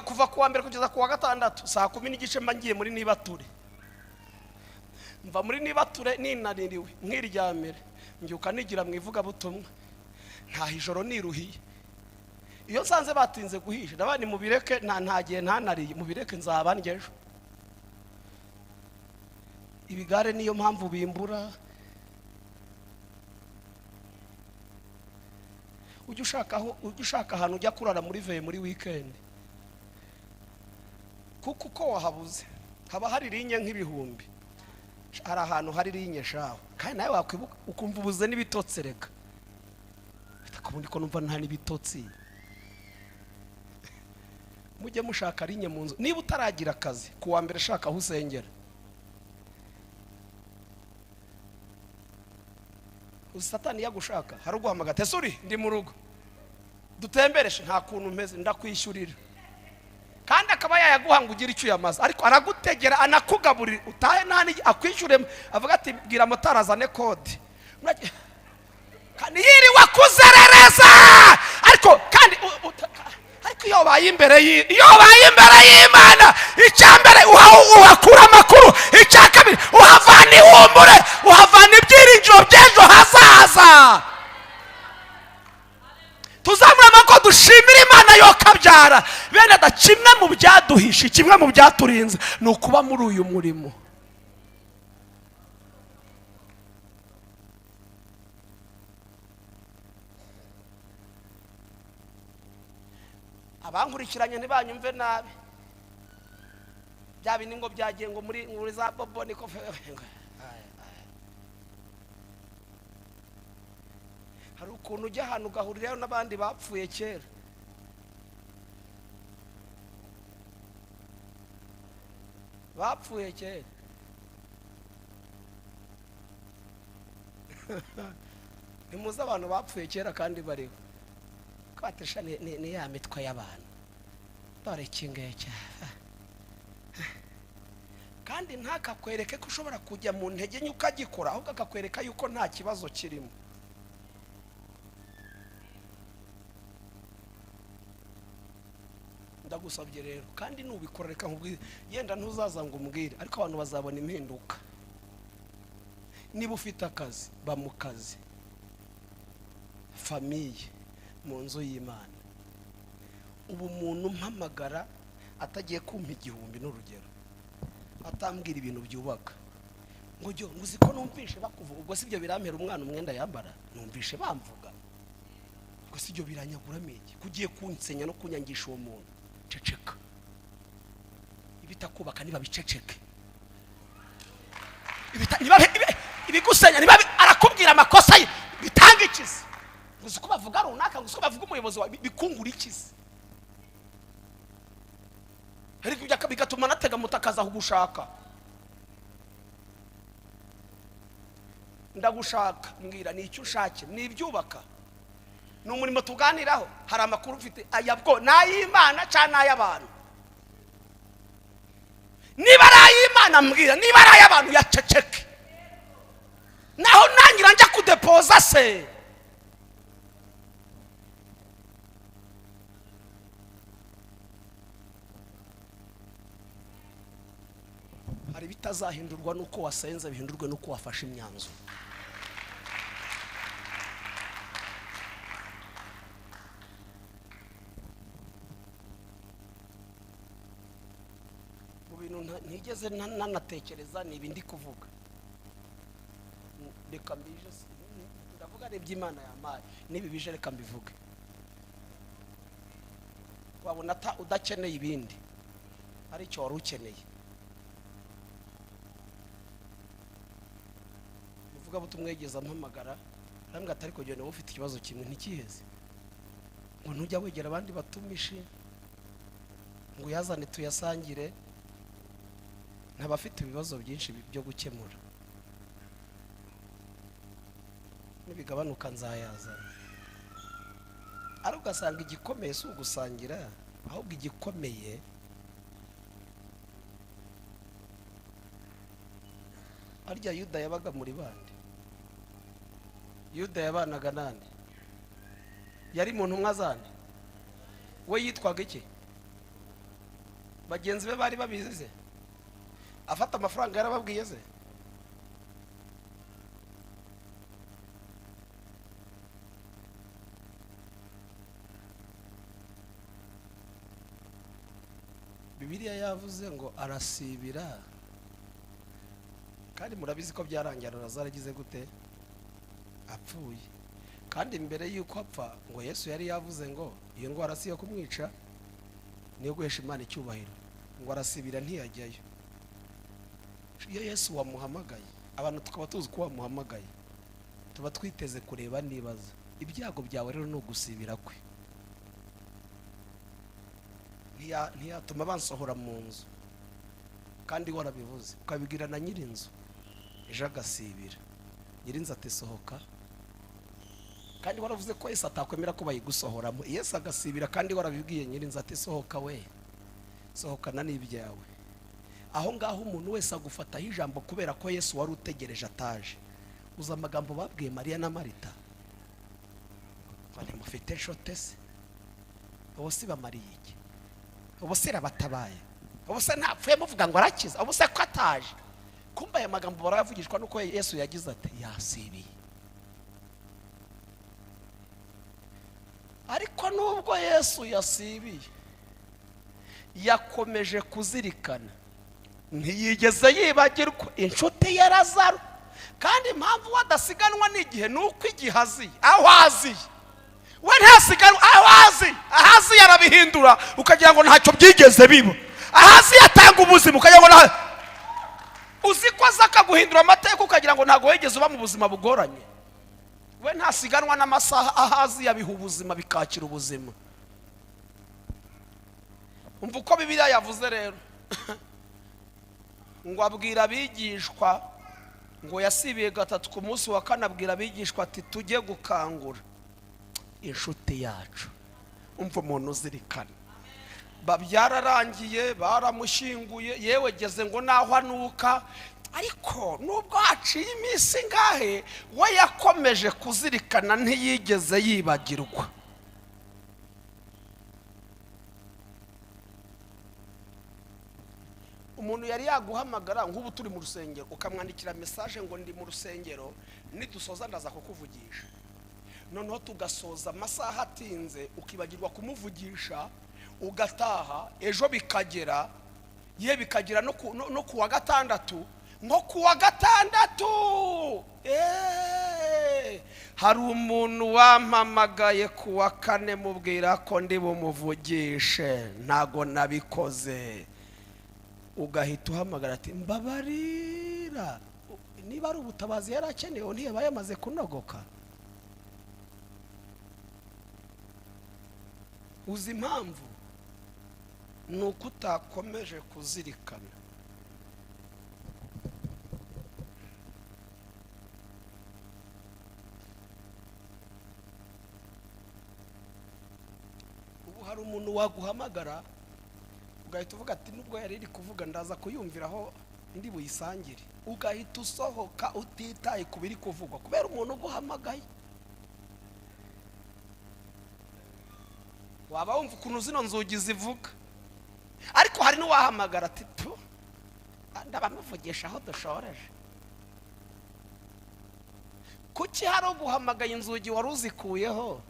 Kuva kuwa mbere kugeza kuwa gatandatu saa 10:30 mba ngiye muri Nibature. Mva muri Nibature ninaniriwe nkiryamira, mbyuka nigira mu ivuga butumwa, nta hijoro niruhiye. Iyo nsanze batinze guhisha ndabani mubireke, ntagiye ntanariye, mubireke nzaba ngejo. Ibigare niyo mpamvu bimbura. Ujye ushaka ahantu ujya kurara muri veye muri weekend, kuko uko wahabuze haba hari rinye nk'ibihumbi. Hari ahantu hari rinye shaho, kandi nawe wakwibuka ukumva ubuze n'ibitotsi. Reka bitakubundi ko numva nta n'ibitotsi. Mujye mushaka rinye mu nzu. Niba utaragira akazi kuwa mbere shaka aho usengera. Satani yagushaka hari uguhamagara, tesuri ndi mu rugo dutembereshe, nta kuntu meze ndakwishyurira. Kandi akaba yayaguhanga ugira icyo yamaze, ariko aragutegera anakugaburira utahe nani akwishyure. Avuga ati bwira mutarazane kode, kandi yiriwe kuzerereza. Ariko kandi iyo baye imbere y'Imana, icyambere uhakura amakuru, icyakabiri uhavana ihumure, uhavana ibyiringiro by'ejo hazaza. Tuzamura amako dushimira Imana yo kabyara. Bene da, kimwe mu byaduhishe, kimwe mu byaturinze ni ukuba muri uyu murimo. Abankurikiranye ntibanyumve nabi, bya bindi ngo byagiye ngo muri za bobo niko. Hari ukuntu ujya ahantu ugahurirayo n'abandi bapfuye kera. Bapfuye kera. Nimuze abantu bapfuye kera kandi bariho. Kwatesha ni ya mitwe y'abantu. Dore kingeke. Kandi ntakakwereke ko ushobora kujya mu ntege nke ukagikora, ahubwo akakwereka yuko nta kibazo kirimo. Ndagusabye rero, kandi nubikora reka nkubwire, yenda ntuzaza ngo umbwire, ariko abantu bazabona impinduka. Niba ufite akazi ba mu kazi, famiye mu nzu y'Imana. Ubu umuntu mpamagara atagiye kumpa 1000 n'urugero, atambwira ibintu byubaka, ngo jyo nguzi ko numvishe bakuvuga, ubwo sibyo birampera umwana umwenda yambara, numvishe bamvuga, ubwo sibyo biranyagura mege, kugiye kunsenya no kunyangisha uwo muntu. Ceceka, ibitakubaka niba biceceke, ibigusenya niba arakubwira amakosa ye bitanga ikizi uzi ko bavuga runaka uzi ko bavuga umuyobozi wawe bikungura ikizi ariko bigatuma natega mutakaza kugushaka ndagushaka mbwira ni icyo ushake ni ibyubaka ni umurimo tuganiraho hari amakuru ufite ayabwo n'ay'Imana cyane n'ay'abantu niba ari ay'Imana mbwira niba ari ay'abantu yaceceke naho nangira njya kudepoza se hari bitazahindurwa nuko wasenze bihindurwe nuko wafashe imyanzuro mu bintu ntigeze nanatekereza ni ibindi kuvuga reka mbije ndavuga iby'Imana yampaye nibi bije reka mbivuge wabona udakeneye ibindi ari cyo wari ukeneye uvuga butumwegeza mpamagara arambwa atari ko jyone ufite ikibazo kimwe ntikiheze ngo ntujya wegera abandi batumishi ngo yazane tuyasangire ntabafite ibibazo byinshi byo gukemura nibigabanuka nzayazana ari ugasanga igikomeye si ugusangira ahubwo igikomeye arya Yuda yabaga muri bande Yuda yabanaga nande yari muntu mwazane we yitwaga iki bagenzi be bari babizize afata amafaranga yarababwiye ze Bibiliya yavuze ngo arasibira kandi murabizi ko byarangira zaragize gute apfuye kandi imbere yuko apfa ngo Yesu yari yavuze ngo iyo ngo arasiye kumwica niyo guhesha Imana icyubahiro ngo arasibira ntiyajyayo iyo Yesu wamuhamagaye abantu tukaba tuzi ko wamuhamagaye tuba twiteze kureba nibaza ibyago byawe rero no gusibira kwe ntiyatuma bansohora mu nzu kandi warabivuze ukabibwira na nyirinzu ejo agasibira nyirinzu ati sohoka kandi waravuze ko Yesu atakwemera ko bayigusohoramo Yesu agasibira kandi warabibwiye nyirinzu ati sohoka we sohokana n'ibyawe aho ngaho umuntu wese agufataho ijambo kubera ko Yesu wari utegereje ataje uza amagambo babwiye Mariya na Marita bane mufite inshote se bose bamariye iki ubuse rabatabaye ubuse ntapfuye muvuga ngo arakiza ubuse ko ataje kumba aya magambo baravugishwa nuko Yesu yagize ati yasibiye ariko nubwo Yesu yasibiye yakomeje kuzirikana ntiyigeze yibagirwa inshuti ya Lazaro kandi impamvu wadasiganwa n'igihe nuko igihazi awazi we ntasiganwa ahazi yarabihindura ukagira ngo ntacyo byigeze biba ahazi yatanga ubuzima ukagira ngo uzi ko azaka guhindura amateka ukagira ngo ntago wegeze uba mu buzima bugoranye we ntasiganwa n'amasaha ahazi yabiha ubuzima bikakira ubuzima umva uko Bibiliya yavuze rero ngo abwira abigishwa ngo yasibiye gatatu ku munsi wa kane abwira abigishwa ati tujye gukangura inshuti yacu umva umuntu uzirikana babyararangiye baramushyinguye yewe geze ngo naho anuka ariko nubwo haciye iminsi ngahe we yakomeje kuzirikana ntiyigeze yibagirwa umuntu yari yaguhamagara nk'ubu turi mu rusengero ukamwandikira message ngo ndi mu rusengero nidusoza ndaza kukuvugisha noneho tugasoza amasaha atinze ukibagirwa kumuvugisha ugataha ejo bikagera bikagera no kuwa gatandatu nko kuwa gatandatu hari umuntu wampamagaye kuwa kane mubwira ko ndi bumuvugishe ntago nabikoze ugahita uhamagara ati mbabarira niba ari ubutabazi yari akeneye ntiyaba yamaze kunogoka. Uzi impamvu ni uko utakomeje kuzirikana. Ubu hari umuntu waguhamagara ugahita uvuga ati nubwo yari iri kuvuga ndaza kuyumviraho indi buyisangire, ugahita usohoka utitaye kubiri kuvugwa kubera umuntu uguhamagaye. Waba wumva ukuntu zino nzugi zivuga, ariko hari n'uwahamagara ati tu ndabamuvugisha aho dushoreje. Kuki hari uguhamagaye inzugi wari uzikuyeho?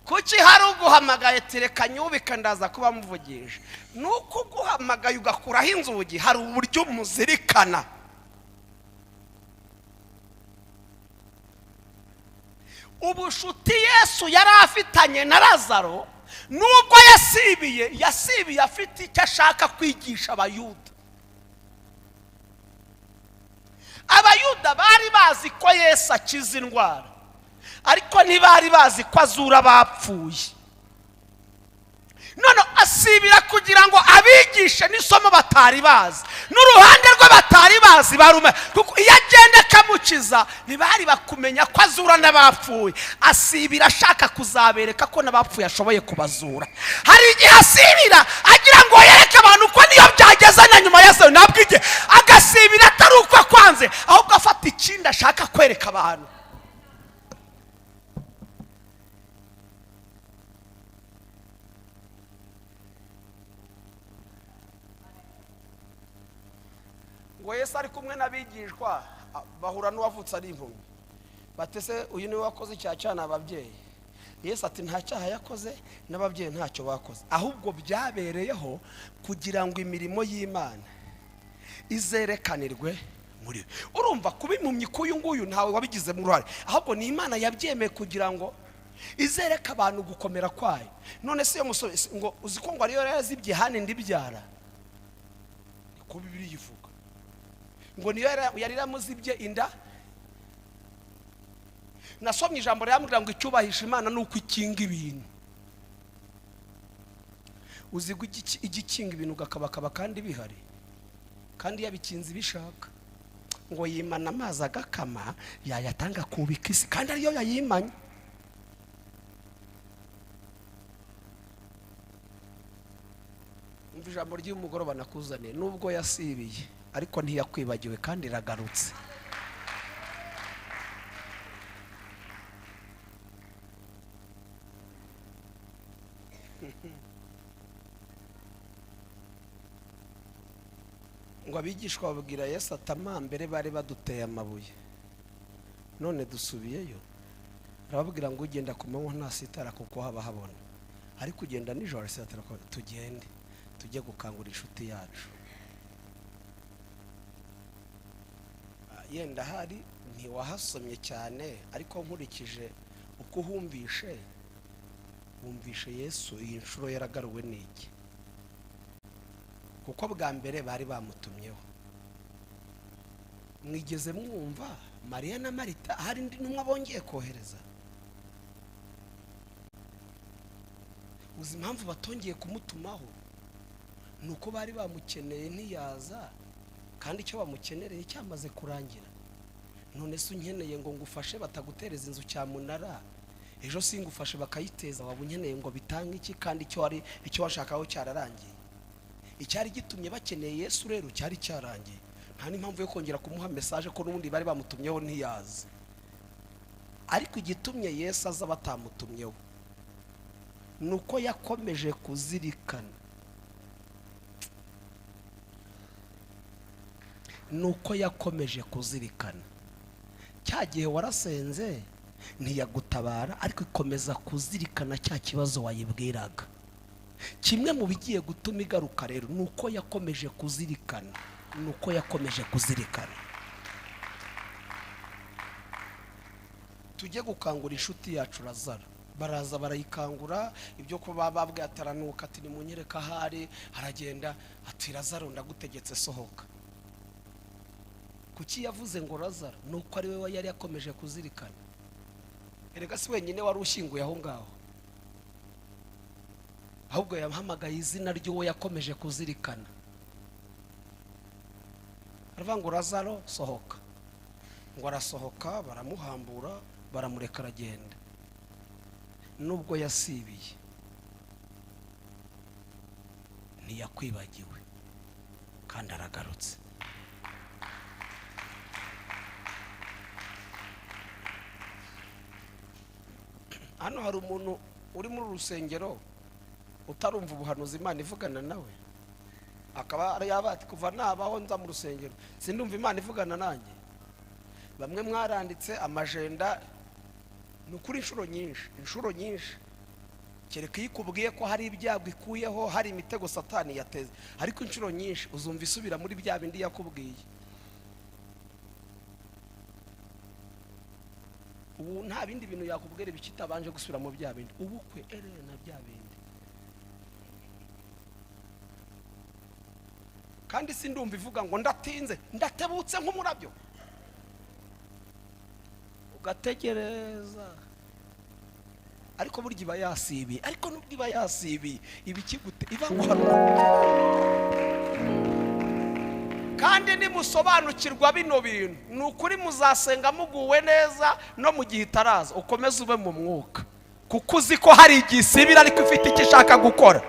Kuki hari uguhamagaye tireka nyubika ndaza kuba muvugisha? Nuko uguhamagaye ugakuraho inzugi hari uburyo muzirikana. Ubushuti Yesu yari afitanye na Lazaro, nubwo yasibiye afite icyo ashaka kwigisha abayuda. Abayuda bari bazi ko Yesu akiza indwara, ariko ntibari bazi ko azura abapfuye. None asibira kugira ngo abigishe n'isomo batari bazi, n'uruhande rwe batari bazi barume, kuko iyo agenda akamukiza ntibari bakumenya ko azura n'abapfuye. Asibira ashaka kuzabereka ko n'abapfuye ashoboye kubazura. Hari igihe asibira agira ngo yereke abantu ko niyo byageze na nyuma Yesu nabwige, agasibira atari uko akwanze, ahubwo afata ikindi ashaka kwereka abantu. Ngo Yesu ari kumwe n'abigishwa bahura n'uwavutse ari impumyi. Batese uyu niwe wakoze icyaha cyane ababyeyi? Yesu ati nta cyaha yakoze, n'ababyeyi ntacyo bakoze, ahubwo byabereyeho kugira ngo imirimo y'Imana izerekanirwe muri we. Urumva kuba impumyi k'uyu nguyu ntawe wabigizemo uruhare, ahubwo ni Imana yabyemeye kugira ngo izereka abantu gukomera kwayo. None se yo musore ngo uzi ko ngo ariyo yazibye hane ndibyara, ko Bibiliya ivuga ngo niyo yari ramuzibye inda. Nasomye ijambo ryambwira ngo icyubahisha Imana nuko ikinga ibintu. Uzi ngo igikinga ibintu gakabakaba kandi bihari, kandi yabikinze bishaka. Ngo yimana amazi agakama yayatanga kubika isi, kandi ariyo yayimanye. Umva ijambo ry'umugoroba nakuzaniye, nubwo yasibiye ariko ntiyakwibagiwe kandi iragarutse. Ngo abigishwa babwira Yesu ati amambere bari baduteye amabuye, none dusubiyeyo. Arababwira ngo ugenda ku manywa ntasitara kuko haba habona, ariko ugenda nijoro asitara. Tugende tujye gukangura inshuti yacu. Yenda hari ntiwahasomye cyane, ariko nkurikije uko uhumvishe, wumvishe Yesu iyi nshuro yaragaruwe n'iki? Kuko bwa mbere bari bamutumyeho. Mwigeze mwumva Mariya na Marita hari indi ntumwa bongeye kohereza? Uzi impamvu batongeye kumutumaho? Nuko bari bamukeneye ntiyaza, kandi icyo bamukenereye cyamaze kurangira. None se unkeneye ngo ngufashe batagutereza inzu cyamunara, ejo singufashe bakayiteza, waba unkeneye ngo bitange iki? Kandi icyo washakaho cyararangiye. Icyari gitumye bakeneye Yesu rero cyari cyarangiye, nta n'impamvu yo kongera kumuha message ko n'ubundi bari bamutumyeho ntiyaza. Ariko igitumye Yesu aza batamutumyeho nuko yakomeje kuzirikana, nuko yakomeje kuzirikana. Cya gihe warasenze ntiyagutabara, ariko ikomeza kuzirikana cya kibazo wayibwiraga. Kimwe mu bigiye gutuma igaruka rero nuko yakomeje kuzirikana, nuko yakomeje kuzirikana. Tujye gukangura inshuti yacu Lazaro. Baraza barayikangura, ibyo ko bababwe ataranuka ati nimunyereka ahari. Haragenda ati Lazaro ndagutegetse sohoka. kuki yavuze ngo Lazaro nuko ari we yari yakomeje kuzirikana. Erega si wenyine wari ushyinguye aho ngaho, ahubwo yahamagaye izina ry'uwo yakomeje kuzirikana. Aravuga ngo Lazaro sohoka, ngo arasohoka, baramuhambura, baramureka aragenda. Nubwo yasibiye ntiyakwibagiwe kandi aragarutse. Hano hari umuntu uri muri urusengero utarumva ubuhanuzi Imana ivugana nawe, akaba ari yabati kuva nabaho nza mu rusengero sindumva Imana ivugana nanjye. Bamwe mwaranditse amajenda nukuri inshuro nyinshi kereka yikubwiye ko hari ibyago ikuyeho, hari imitego Satani yateze, ariko inshuro nyinshi uzumva isubira muri bya bindi yakubwiye. Ubu nta bindi bintu yakubwira bikitabanje gusubira mu bya bindi. Ubukwe na bya bindi. Kandi sindumva ivuga ngo ndatinze ndatebutse nk'umurabyo, ugategereza. Ariko burya iba yasibi, ariko nubwo iba yasibi ibikigute iba guhanura. Kandi nimusobanukirwa bino bintu nukuri muzasenga muguwe neza no mu gihe itaraza, ukomeze ube mu mwuka, kuko uzi ko hari igisibira ariko ifite icyo ishaka gukora.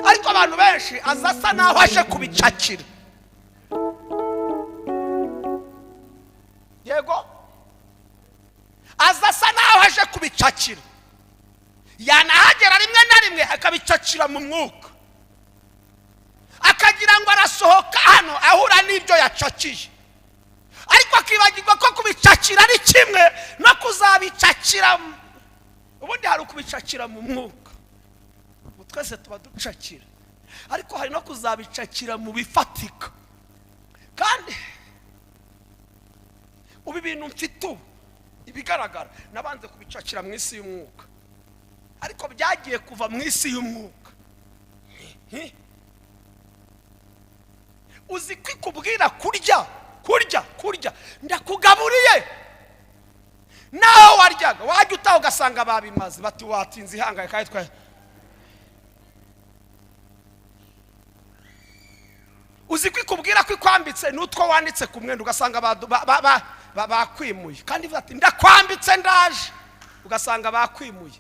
Ariko abantu benshi azasa naho aje kubicakira. Yego, azasa naho aje kubicakira, yanahagera rimwe na rimwe akabicakira mu mwuka, akagira ngo arasohoka hano ahura n'ibyo yacakiye, ariko akibagirwa ko kubicakira ari kimwe no kuzabicakira. Ubundi hari ukubicakira mu mwuka, twese tuba ducakira, ariko hari no kuzabicakira mu bifatika. Kandi ubu ibintu mfite ibigaragara nabanze kubicakira mu isi y'umwuka, ariko byagiye kuva mu isi y'umwuka. Uzi kwikubwira kurya ndakugaburiye, naho waryaga wajya utaha ugasanga babimaze, bati watinze ihangaye kandi twa. Uzi kwikubwira kwikwambitse n'utwo wanditse ku mwenda ugasanga bakwimuye, kandi bati ndakwambitse ndaje ugasanga bakwimuye.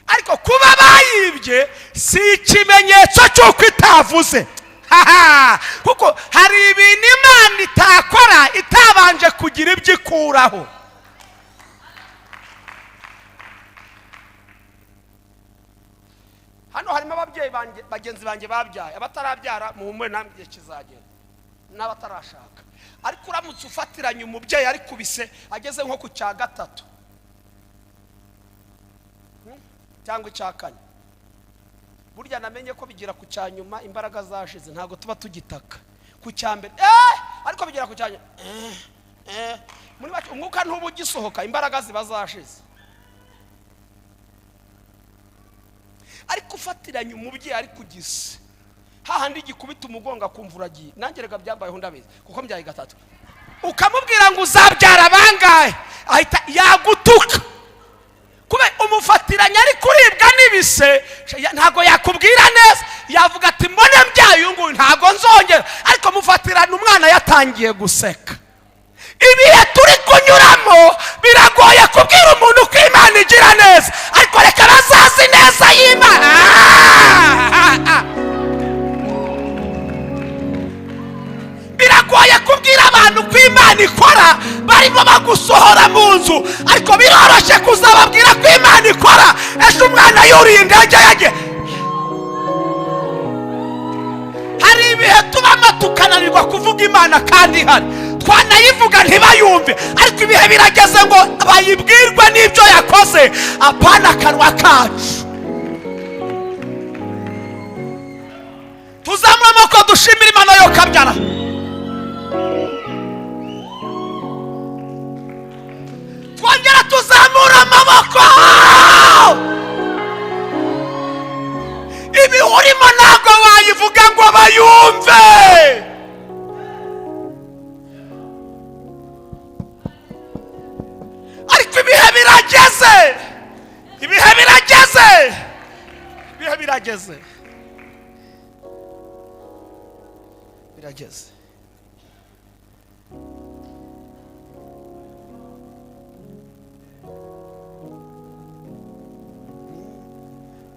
Ariko kuba bayibye si ikimenyetso cy'uko itavuze. Kuko hari ibintu Imana itakora itabanje kugira ibyo ikuraho. Hano harimo ababyeyi bagenzi banjye babyaye, abatarabyara mu mwe namwe kizagera, n'abatarashaka. Ariko uramutse ufatiranye umubyeyi ari kubise ageze nko ku cya gatatu cyangwa icya kane, burya namenye ko bigira ku cya nyuma imbaraga zashize, ntabwo tuba tugitaka ku cya mbere. Ariko bigira ku cya nyuma muri make umwuka ntuba ugisohoka, imbaraga ziba zashize. Ariko ufatiranye umubyeyi ari kugise hahandi gikubita umugongo akumva uragiye. Nanjye rega byambayeho ndabizi kuko mbyaye gatatu, ukamubwira ngo uzabyara bangahe ahita yagutuka, kube umufatiranye ari kuribwa n'ibise, ntago yakubwira neza, yavuga ati mbone mbyaye ngo ntago nzongera. Ariko mufatirana umwana yatangiye guseka. Ibihe turi kunyuramo biragoye kubwira umuntu ko Imana igira neza, ariko reka bazazi neza y'Imana. Biragoye kubwira abantu ko Imana ikora barimo bagusohora mu nzu, ariko biroroshye kuzababwira ko Imana ikora ejo umwana yuriye indege yagiye. Hari ibihe tubamo tukananirwa kuvuga Imana kandi hari twanayivuga ntibayumve, ariko ibihe birageze ngo bayibwirwe n'ibyo yakoze, apana akanwa kacu. Tuzamura amaboko dushimira Imana yo kabyara. Twongera tuzamura amaboko. Ibi urimo ntabwo wayivuga ngo bayumve. birageze.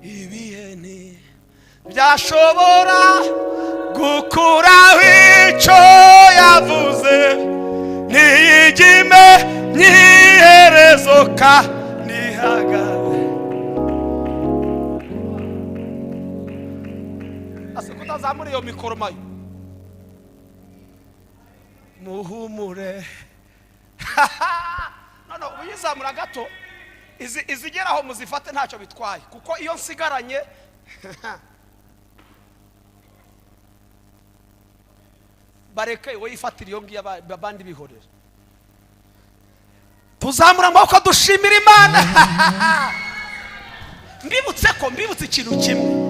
Ibiheni byashobora gukuraho icyo yavuze, ntiyigime nyiherezo kanihagaze. Ase kutazamura iyo mikoro mayo. Muhumure. None uyizamura gato, izigeraho muzifate ntacyo bitwaye, kuko iyo nsigaranye bareke wowe ifatira iyo ngiye abandi bihorera. Tuzamura amaboko dushimira Imana. Mbibutse ikintu kimwe.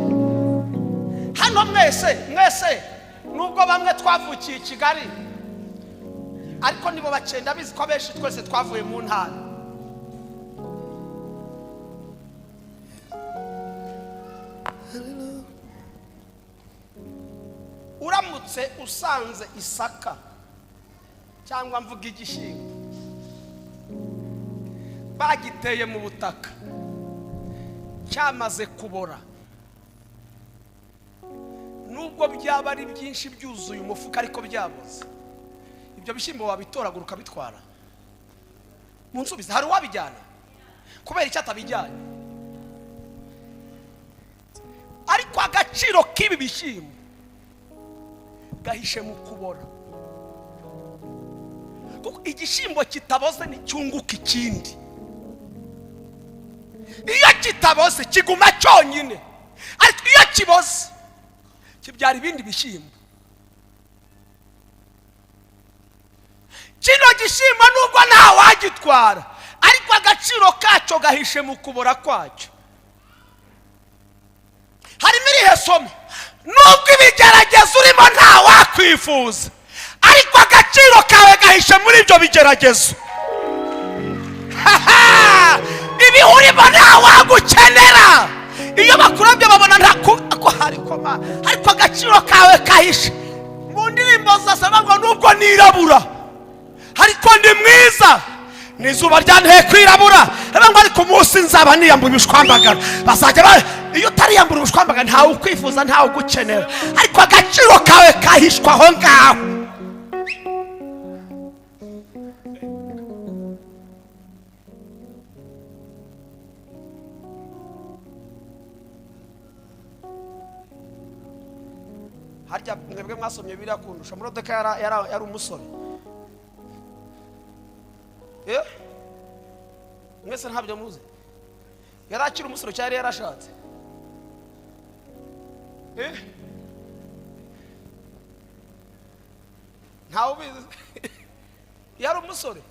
Hano mwese nubwo bamwe twavukiye i Kigali, ariko nibo bacenda bizi ko abenshi twese twavuye mu ntara. Uramutse usanze isaka cyangwa mvuga igishyimbo bagiteye mu butaka cyamaze kubora, nubwo byaba ari byinshi byuzuye umufuka ariko byaboze, ibyo bishyimbo wabitoragura ukabitwara mu nsubiza. Hari uwabijyana kubera icyo atabijyanye, ariko agaciro k'ibi bishyimbo gahishe mu kubora. Kuko igishyimbo kitaboze nticyunguka ikindi. Iyo kitaboze kiguma cyonyine, ariko iyo kiboze kibyara ibindi bishyimbo. Kino gishyimbo nubwo nta wagitwara, ariko agaciro kacyo gahishe mu kubora kwacyo. Harimo irihe somo? Nubwo ibigeragezo urimo nta wakwifuza, ariko agaciro kawe gahishe muri ibyo bigeragezo. Ibi urimo nta wagukenera. Iyo bakurabye babona ariko agaciro kawe kahishe. Mu ndirimbo zasaba ngo nubwo nirabura ariko ndi mwiza, n'izuba ryanteye kwirabura, ariko umunsi nzaba niyambura ibishwambagara. Bazajya iyo utariyambura ubushwambagara ntawe ukwifuza, ntawe ugukenera, ariko agaciro kawe kahishwa aho ngaho. Harya mwebwe mwasomye biriya kundusha, Morodeka yari umusore. Mwese ntabyo muzi? Yari akiri umusore cyari yarashatse. Ntawe ubizi? Yari umusore.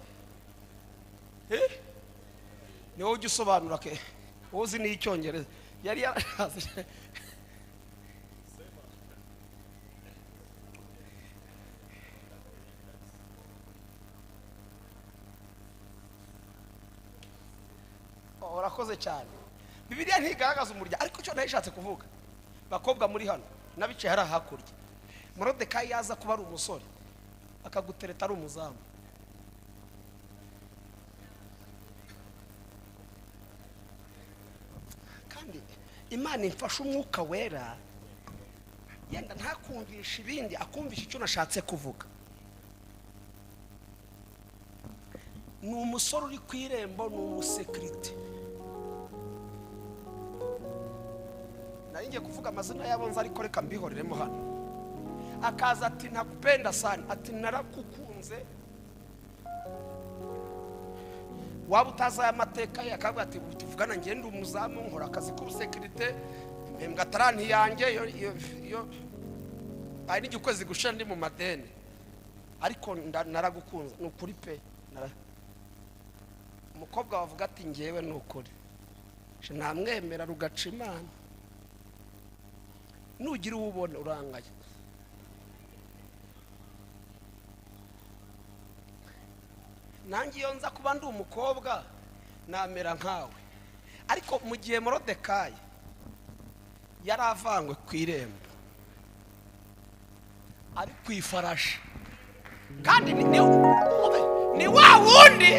Niwe ujya usobanura ke uzi n'icyongereza. Yari yarashatse. Urakoze cyane. Bibiliya ntigaragaza umurya, ariko cyo nayishatse kuvuga. Bakobwa muri hano nabice hari hakurya. Morodeka yaza kuba ari umusore akagutereta ari umuzamu. Kandi Imana imfasha umwuka wera, yenda ntakumvisha ibindi, akumvisha icyo nashatse kuvuga. Ni umusore uri ku irembo, ni umusekirite. Ngiye kuvuga amazina y'abonza ariko reka mbihoreremo hano. Akaza ati nakupenda sana, ati narakukunze. Waba utaza aya mateka ye, akavuga ati tuvugana ngiye ndi umuzamu, nkora akazi k'ubusekirite, mbwa taranti yanjye yo ari n'igikwezi gushira ndi mu madeni, ariko naragukunze n'ukuri pe. Umukobwa wavuga ati ngewe n'ukuri namwemera rugaca Imana, nugira ubona urangaye. Nanjye iyo nza kuba ndi umukobwa namera nkawe, ariko mu gihe Morodeka yaravangwe ku irembo, ari ku ifarashi kandi ni wa wundi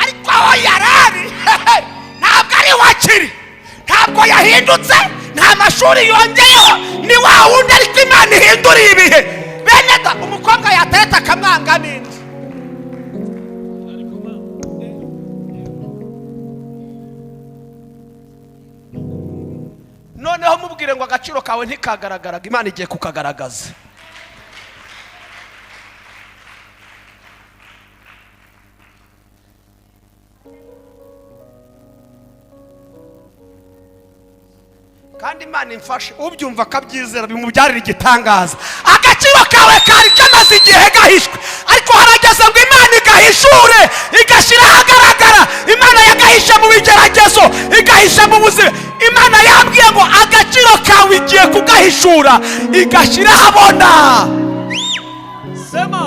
ariko aho yarari ntabwo ari wakiri, ntabwo yahindutse, nta mashuri yongeyeho, ni wa wundi ariko Imana ihinduriye ibihe. Bene da umukobwa yatereta akamwanga n'indi. Noneho mubwire ngo agaciro kawe ntikagaragaraga, Imana igiye kukagaragaza. Kandi Imana imfashe ubyumva akabyizera bimubyarira igitangaza. Agaciro kawe kari kamaze igihe gahishwe, ariko harageze ngo Imana igahishure, igashyira ahagaragara. Imana yagahishe mu bigeragezo, igahisha mu buzima. Imana yambwiye ngo agaciro kawe igiye kugahishura, igashyira ahabona. Sema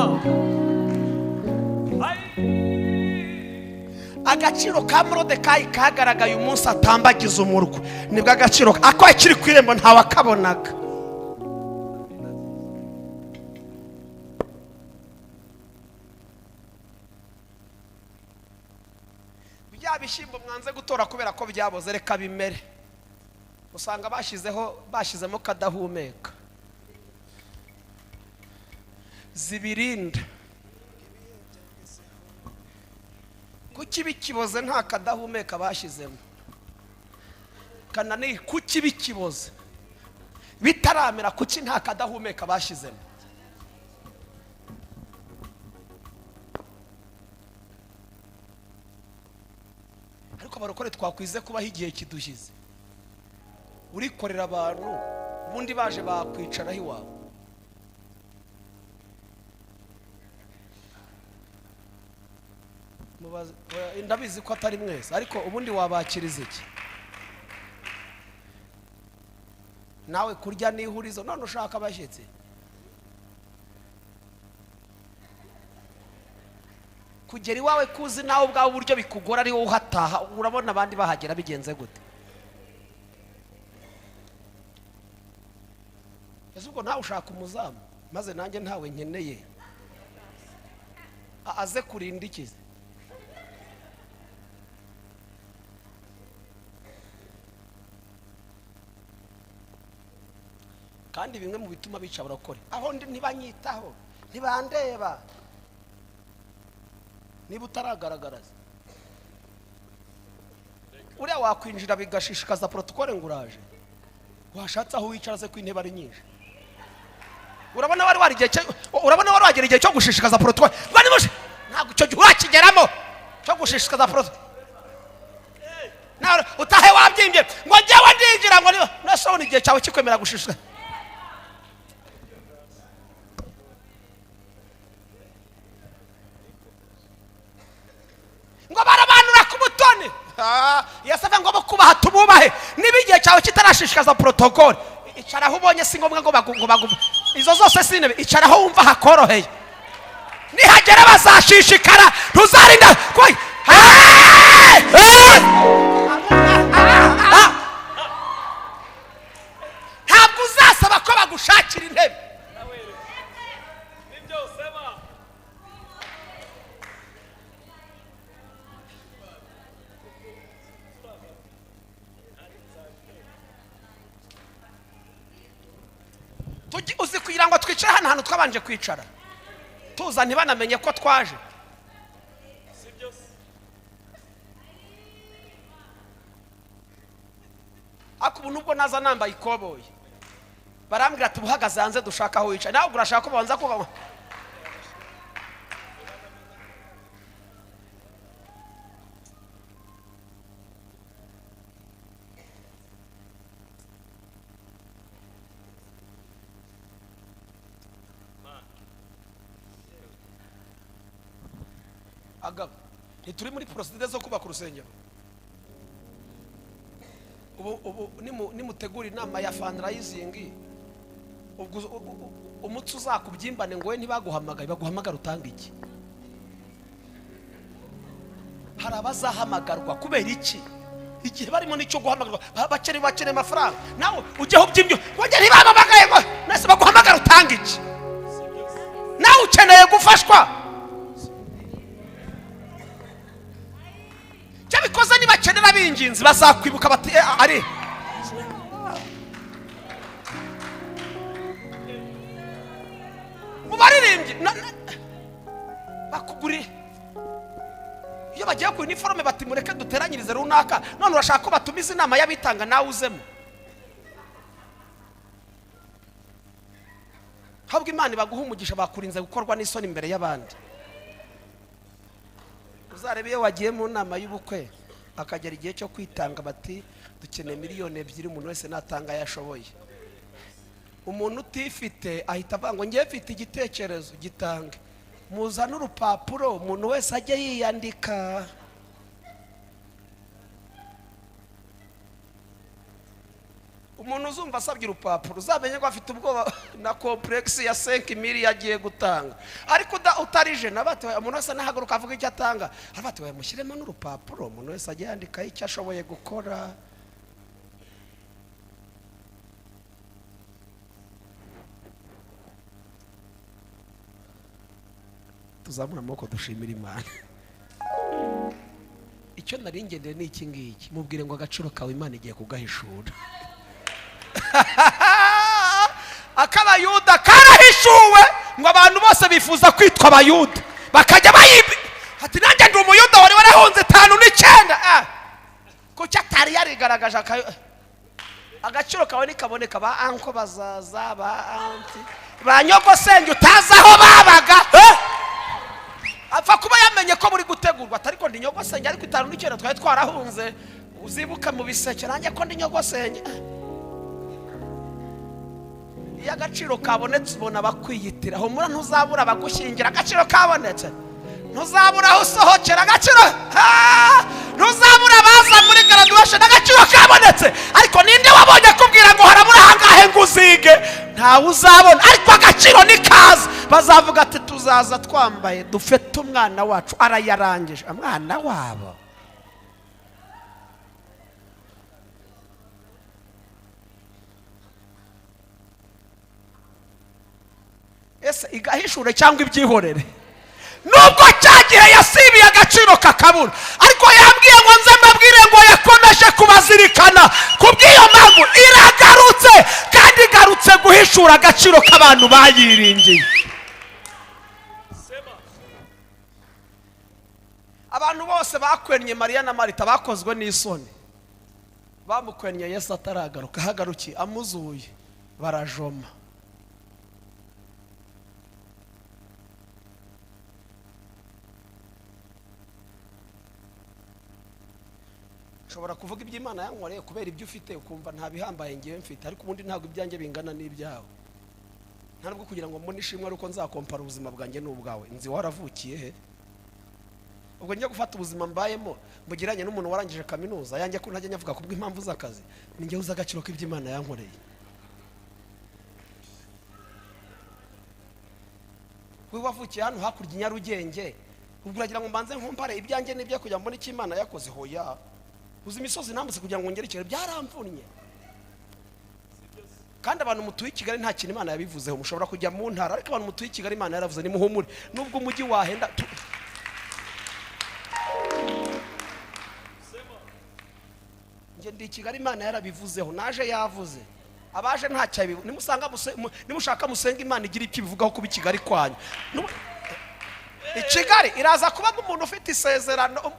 agaciro ka Moridekayi kagaragaye umunsi atambagiza umurwa, nibwo agaciro ako akiri ku irembo ntawakabonaga. Bya bishyimbo mwanze gutora kubera ko byaboze, reka bimere. Usanga bashyizemo kadahumeka zibirinda. Kuki bikiboze nta kadahumeka bashyizemo? Kanani kuki bikiboze bitaramera, kuki nta kadahumeka bashyizemo? Ariko barokore twakwize kubaho igihe kiduhize. Urikorera abantu ubundi baje bakwicaraho iwawe. Ndabizi ko atari mwese, ariko ubundi wabakiriza iki? Nawe kurya n'ihurizo, none ushaka abashyitsi. Kugera iwawe kuzi nawe ubwawe uburyo bikugora ari wowe uhataha, urabona abandi bahagera bigenze gute? Ese ubwo nawe ushaka umuzamu, maze nanjye ntawe nkeneye aze kurinda ikize. Kandi bimwe mu bituma bica abarokore, aho ndi ntibanyitaho, ntibandeba. Niba utaragaragaraza uriya wakwinjira bigashishikaza protokole ngo uraje, washatse aho wicara se ko intebe ari nyinshi. Urabona wari wagera igihe cyo gushishikaza protokole, ntabwo icyo gihe urakigeramo cyo gushishikaza protokole. Nawe utahe wabyimbye ngo njyewe ndinjira ngo nasone igihe cyawe kikwemera gushishikaza. Ngo barabanura ku butoni. Yasaba ngo bakubaha tumubahe, nibigiye cyawe kitarashishikaza protokole. Icara aho ubonye, si ngombwa ngo bagumva izo zose sinebe. Icara aho wumva hakoroheye, nihagera bazashishikara, tuzarinda koi. Ntabwo uzasaba ko bagushakira intebe. Uzi kugira ngo twicara hano hantu twabanje kwicara tuza ntibanamenye ko twaje. Ako ubu nubwo naza nambaye ikoboyi barambwira ati buhagaze hanze dushaka aho wicara. Nawe urashaka ko banza kuba agaba. Ntituri muri procedure zo kubaka urusengero. Ubu nimutegura inama ya fundraising, umutsi uzakubyimbane ngo we ntibaguhamagaye, baguhamagara utanga iki? Hari abazahamagarwa kubera iki? Igihe barimo nicyo guhamagarwa, bakeneye amafaranga. Nawe ujyeho byimyo wongera ntibamamagaye ngo nase baguhamagara utanga iki? gufashwa. Cyabikoze nibakenera binginzi bazakwibuka bati ari mubaririmbyi bakuguri. Iyo bagiye ku uniforme bati mureke duteranyirize runaka, none urashaka ko batumiza inama y'abitanga nawe uzemo. Habwo Imana baguha umugisha bakurinze gukorwa n'isoni imbere y'abandi. Uzarebe iyo wagiye mu nama y'ubukwe akagera igihe cyo kwitanga bati dukeneye miliyoni 2 umuntu wese natanga yashoboye. Umuntu utifite ahita avuga ngo ngiye mfite igitekerezo gitange. Muzana urupapuro umuntu wese ajye yiyandika. Umuntu uzumva asabye urupapuro uzamenye ko afite ubwoba na complex ya 5 mili yagiye gutanga. Ariko utarije nabati umuntu wese nahaguruka avuga icyo atanga. Abati mushyiremo n'urupapuro umuntu wese ajye yandika icyo ashoboye gukora. Tuzamura amaboko dushimira Imana. Icyo naringendeye ni iki ngiki, mubwire ngo agaciro kawe Imana igiye kugahishura. Akabayuda karahishuwe ngo abantu bose bifuza kwitwa abayuda bakajya bayibi ati nanjye ndi umuyuda wari warahunze 5 ko cyatari yarigaragaje agaciro kawe nikaboneka. Ba anko bazaza ba anti ba nyogosenge utazaho babaga apfa kuba yamenye ko muri gutegurwa atariko ndi nyogosenge ariko 5 twari twarahunze uzibuka mu biseke nanjye ko ndi nyogosenge. Iyo agaciro kabonetse ubona bakwiyitira aho muri ntuzabura bagushyingira. Agaciro kabonetse ntuzabura aho usohokera. Agaciro ntuzabura baza muri graduation. Agaciro kabonetse ariko ninde wabonye kubwira ngo harabura hangahe nguzige? Ntawe uzabona. Ariko agaciro ni kaza bazavuga ati tuzaza twambaye dufete umwana wacu arayarangije umwana wabo. Ese igahishure cyangwa ibyihorere? Nubwo cyagihe yasibiye agaciro kakabura ariko yambwiye ngo nze mbabwire ngo yakomeje kubazirikana. Kubw'iyo mpamvu iragarutse kandi igarutse guhishura agaciro k'abantu bayiringiye. Abantu bose bakwenye Mariya na Marita bakozwe n'isoni. Bamukwenye Yesu ataragaruka. Hagaruki amuzuye barajoma. Ushobora kuvuga iby'Imana yankoreye kubera ibyo ufite ukumva nta bihambaye ngiye mfite, ariko ubundi ntabwo ibyanjye bingana n'ibyawe. Ntabwo kugira ngo mbone ishimwe ari uko nzakompara ubuzima bwanjye n'ubwawe. Nzi waravukiye he? Ubwo njye gufata ubuzima mbayemo mugiranye n'umuntu warangije kaminuza yanjye ko ntajya nyavuga kubwo impamvu z'akazi. Ninjye uza agaciro k'iby'Imana yankoreye. We wavukiye hano hakurya Nyarugenge ubwo uragira ngo mbanze nkompare ibyanjye n'ibyo kugira mbone icyo Imana yakoze. Hoya uzi imisozi nambutse kugira ngo ngerekere byaramvunnye. Kandi abantu mutuye i Kigali nta kintu Imana yabivuzeho. Mushobora kujya mu ntara ariko abantu mutuye i Kigali Imana yaravuze ni muhumure. Nubwo umujyi wahenda nge ndi i Kigali Imana yarabivuzeho. Naje yavuze abaje nta cyabi. Nimusanga nimushaka musenga Imana igira icyo bivugaho kuba i Kigali kwanyu. I Kigali iraza kuba umuntu ufite isezerano.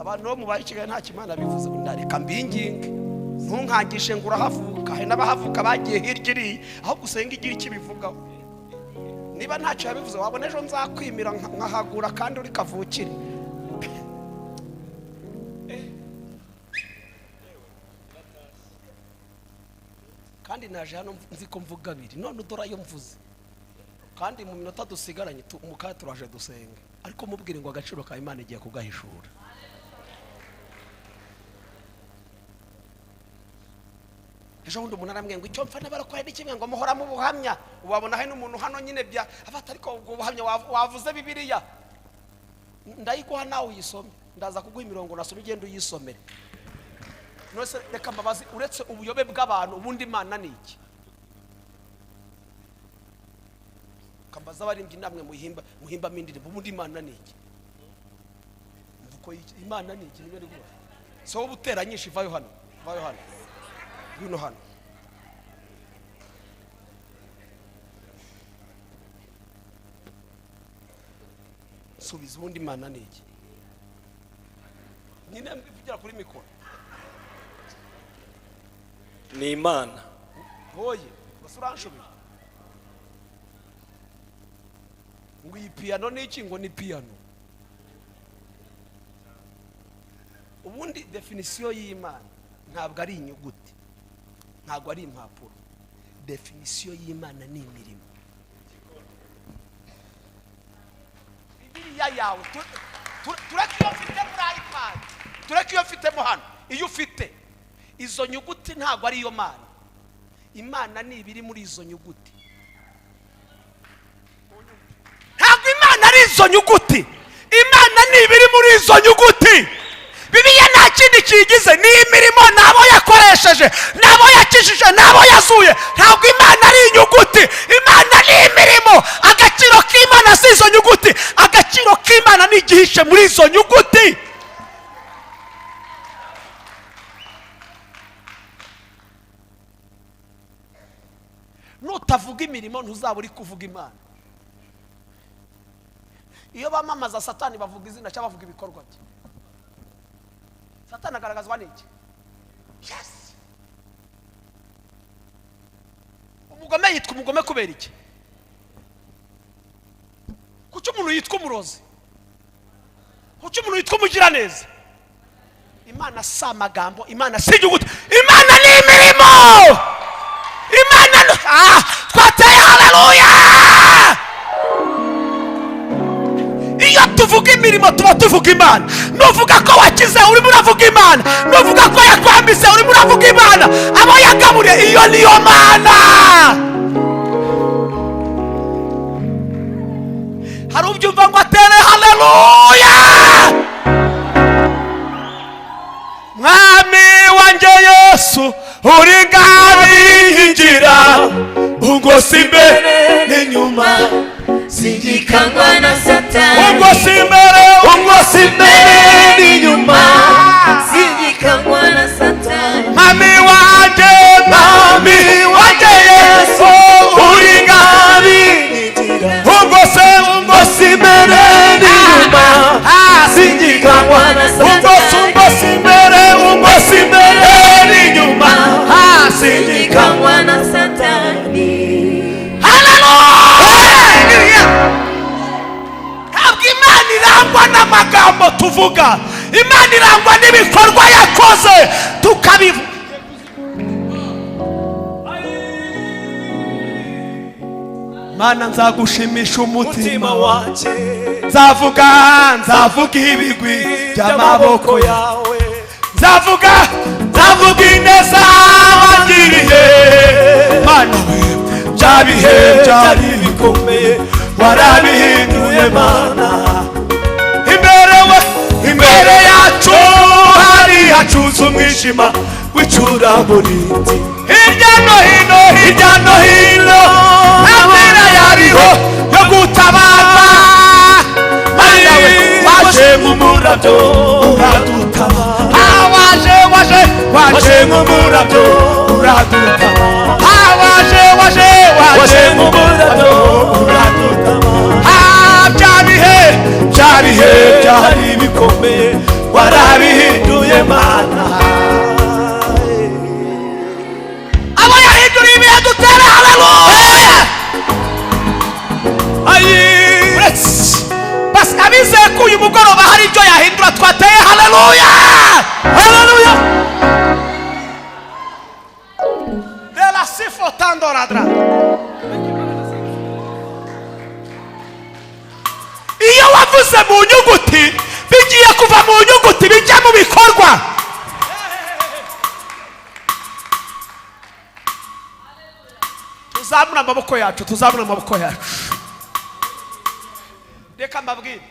Abantu bo mubaye Kigali nta kimana bivuze. Ndareka mbinginge ntunkangishe ngo urahavuka. He n'abahavuka bagiye hirya iri aho gusenga igira icyo bivugaho. Niba ntacyo yabivuze wabona ejo nzakwimira nkahagura kandi uri kavukire. Kandi naje hano nzi ko mvuga abiri none udora yo mvuze. Kandi mu minota dusigaranye umukaya turaje dusenge ariko mubwire ngo agaciro ka Imana igiye kugahishura. Ejo bundi umuntu arambwiye ngo icyo mfana barakora n'ikimwe ngo muhora mu buhamya. Ubabona he n'umuntu hano nyine bya abata ariko ubwo buhamya wavuze Bibiliya ndayiguha nawe uyisome. Ndaza kuguha imirongo nasome ugende uyisomere. Nose reka mbabazi uretse ubuyobe bw'abantu ubundi Imana ni iki? kambaza abarimbyi namwe muhimba mindirimbo ubundi Imana ni iki mvuko Imana ni iki nibe riguba so ubutera nyinshi vayo hano bino hano subiza ubundi Imana ni iki nyine mvugira kuri mikoro ni Imana hoye basuranshubira ngo iyi piano ni iki ngo ni piano ubundi definition y'Imana ntabwo ari inyuguti ntabwo ari impapuro definition y'Imana ni imirimo Bibiliya yawe tureke iyo mfite muri iPad tureke iyo mfitemo hano iyo ufite izo nyuguti ntabwo ari yo Mana Imana ni ibiri muri izo nyuguti ntabwo Imana ari izo nyuguti Imana ni ibiri muri izo nyuguti Bibiliya nta kindi kigize ni imirimo nabo yakoresheje nabo yakishije nabo yazuye ntabwo Imana ari inyuguti Imana ni imirimo agaciro k'Imana si izo nyuguti agaciro k'Imana ni igihishe muri izo nyuguti nutavuga imirimo ntuzaba uri kuvuga Imana iyo bamamaza Satani bavuga izina cyangwa bavuga ibikorwa bye Satani agaragazwa n'iki yes umugome yitwa umugome kubera iki kuki umuntu yitwa umurozi kuki umuntu yitwa umugiraneza Imana si amagambo Imana si inyuguti Imana ni imirimo Imana twateye haleluya iyo tuvuga imirimo tuba tuvuga Imana nuvuga ko wakize urimo uravuga Imana nuvuga ko yakwambise urimo uravuga Imana abo yagaburiye iyo niyo Mana hari ubyumva ngo atere haleluya Mwami wanjye Yesu uri ngabinjira ungosi imbere n'inyuma singikangwa na Satani ungosi imbere n'inyuma singikangwa na Satani Mwami wanjye Yesu uri ngabinjira ungosi imbere n'inyuma singikangwa na Satani ungosi imbere n'inyuma singikangwa na Satani haleluya ntabwo Imana irangwa n'amagambo tuvuga Imana irangwa n'ibikorwa yakoze tukabivuga Mana nzagushimisha umutima wacu nzavuga ibigwi by'amaboko yawe nzavuga ineza wangiriye Mana we byabihe byari bikomeye warabihinduye Mana imbere yacu hari hacuze umwijima w'icuraburindi hirya no hino amera yariho yo gutabaza Mana we waje nk'umurabyo uradutabara waje nk'umurabyo uradutabara waje nk'umurabyo uradutabara bya bihe byari bikomeye warabihinduye Mana abo yahinduriye ibihe dutere haleluya basi abizeye ko uyu mugoroba hari ibyo yahindura twateye haleluya de la sifo tandoradra iyo wavuze mu nyuguti bigiye kuva mu nyuguti bijya mu bikorwa tuzamura amaboko yacu reka mbabwire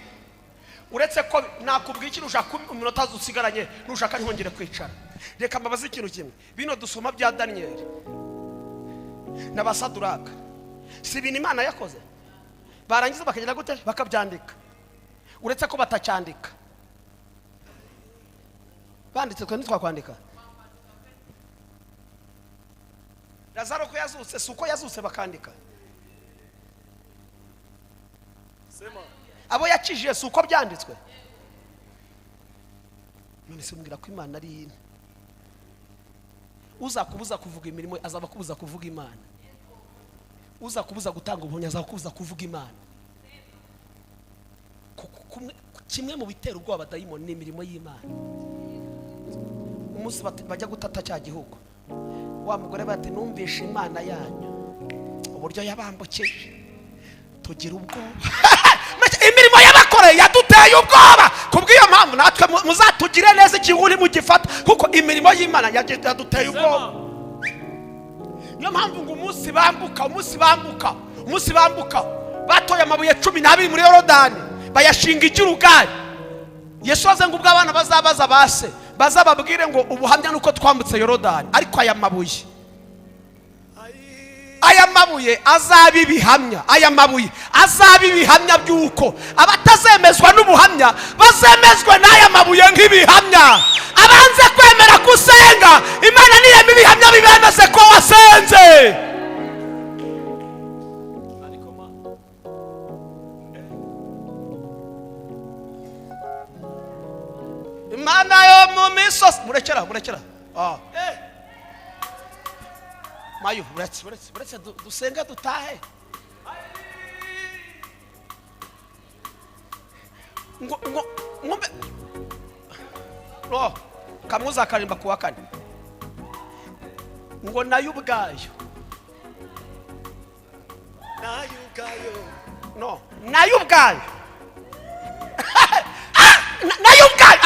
uretse ko nakubwiye ikintu ushaka umunota usigaranye nushaka ntihongere kwicara reka mbabaze ikintu kimwe bino dusoma bya Daniel n'abasaduraka si ibintu Imana yakoze barangiza bakagenda gute bakabyandika uretse ko batacyandika banditse twe ntitwakwandika Lazaro ko yazutse suko yazutse bakandika abo yakijije suko byanditswe none se mbwira ko Imana ari uzakubuza kuvuga imirimo azaba kubuza kuvuga Imana uzakubuza gutanga ubuhamya azaba kubuza kuvuga Imana kimwe mu bitera ubwoba dayimoni ni imirimo y'Imana umunsi bajya gutata cya gihugu wa mugore bati numvishe Imana yanyu uburyo yabambukije tugira ubwoba imirimo y'abakoreye yaduteye ubwoba kubw'iyo mpamvu natwe muzatugire neza ikihuri mu gifata kuko imirimo y'Imana yaduteye ubwoba niyo mpamvu ngo umunsi bambuka batoye amabuye 12 muri Yorodani bayashinga igirugali Yesu aze ngo ubwo abana bazabaza base bazababwire ngo ubuhamya nuko twambutse Yorodani ariko aya mabuye azabibihamya byuko abatazemezwa n'ubuhamya bazemezwe n'aya mabuye nk'ibihamya abanze kwemera gusenga Imana niyo ibihamya bibemeze ko wasenze Imana yo mu misozi murekera mayo buretse dusenga dutahe ngombe no kamuza karimba kuwa kane ngo nayo ubwayo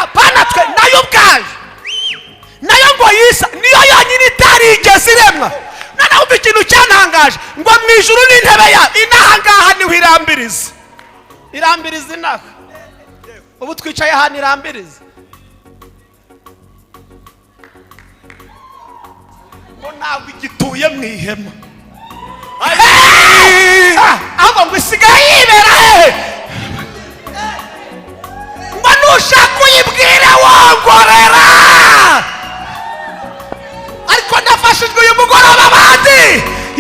apana twe nayo ubwayo nayo ngo yisa niyo yonyine itarigeze iremwa nana umva ikintu cyantangaje ngo mu ijuru n'intebe ya inahangaha niho irambiriza inaha ubu twicaye hano irambiriza ngo ntabwo igituye mu ihema ahubwo ngo isigaye yibera hehe ngo nushaka uyibwire wongorera ariko nafashijwe uyu mugoroba abandi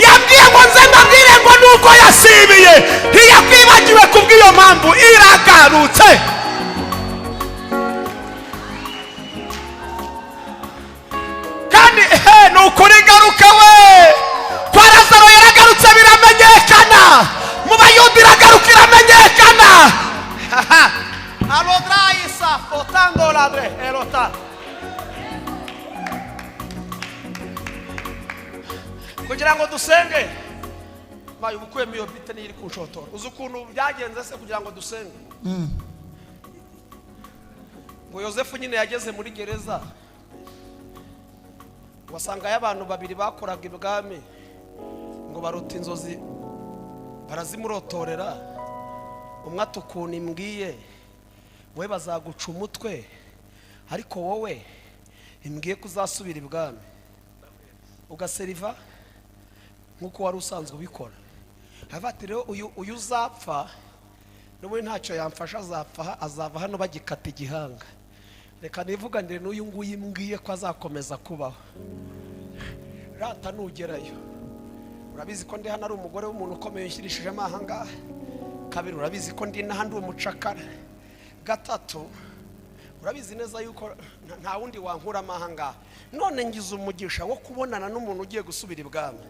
yambwiye ngo nze mbabwire ngo nuko yasibiye ntiyakwibagiwe kubw'iyo mpamvu iragarutse kandi nukuri garuka we kwa Lazaro yaragarutse biramenyekana mu Bayuda iragaruka iramenyekana alodraisa fotando ladre elota kugira ngo dusenge mayo ubukwe miyo bite niri kunshotora uzi ukuntu byagenze se kugira ngo dusenge ngo Yosefu nyine yageze muri gereza wasanga y'abantu babiri bakoraga ibwami ngo baruta inzozi barazimurotorera umwe atukuna imbwiye we bazaguca umutwe ariko wowe imbwiye kuzasubira ibwami ugaseriva nkuko wari usanzwe ubikora avati rero uyu uzapfa n'ubu ntacyo yamfasha azava hano bagikata igihanga reka nivuganire n'uyu nguyu imbwiye ko azakomeza kubaho rata nugerayo urabizi ko ndi hano ari umugore w'umuntu ukomeye yishyirishije amahanga kabiri urabizi ko ndi n'ahandi umucakara gatatu urabizi neza yuko nta wundi wankura amahanga none ngize umugisha wo kubonana n'umuntu ugiye gusubira ibwami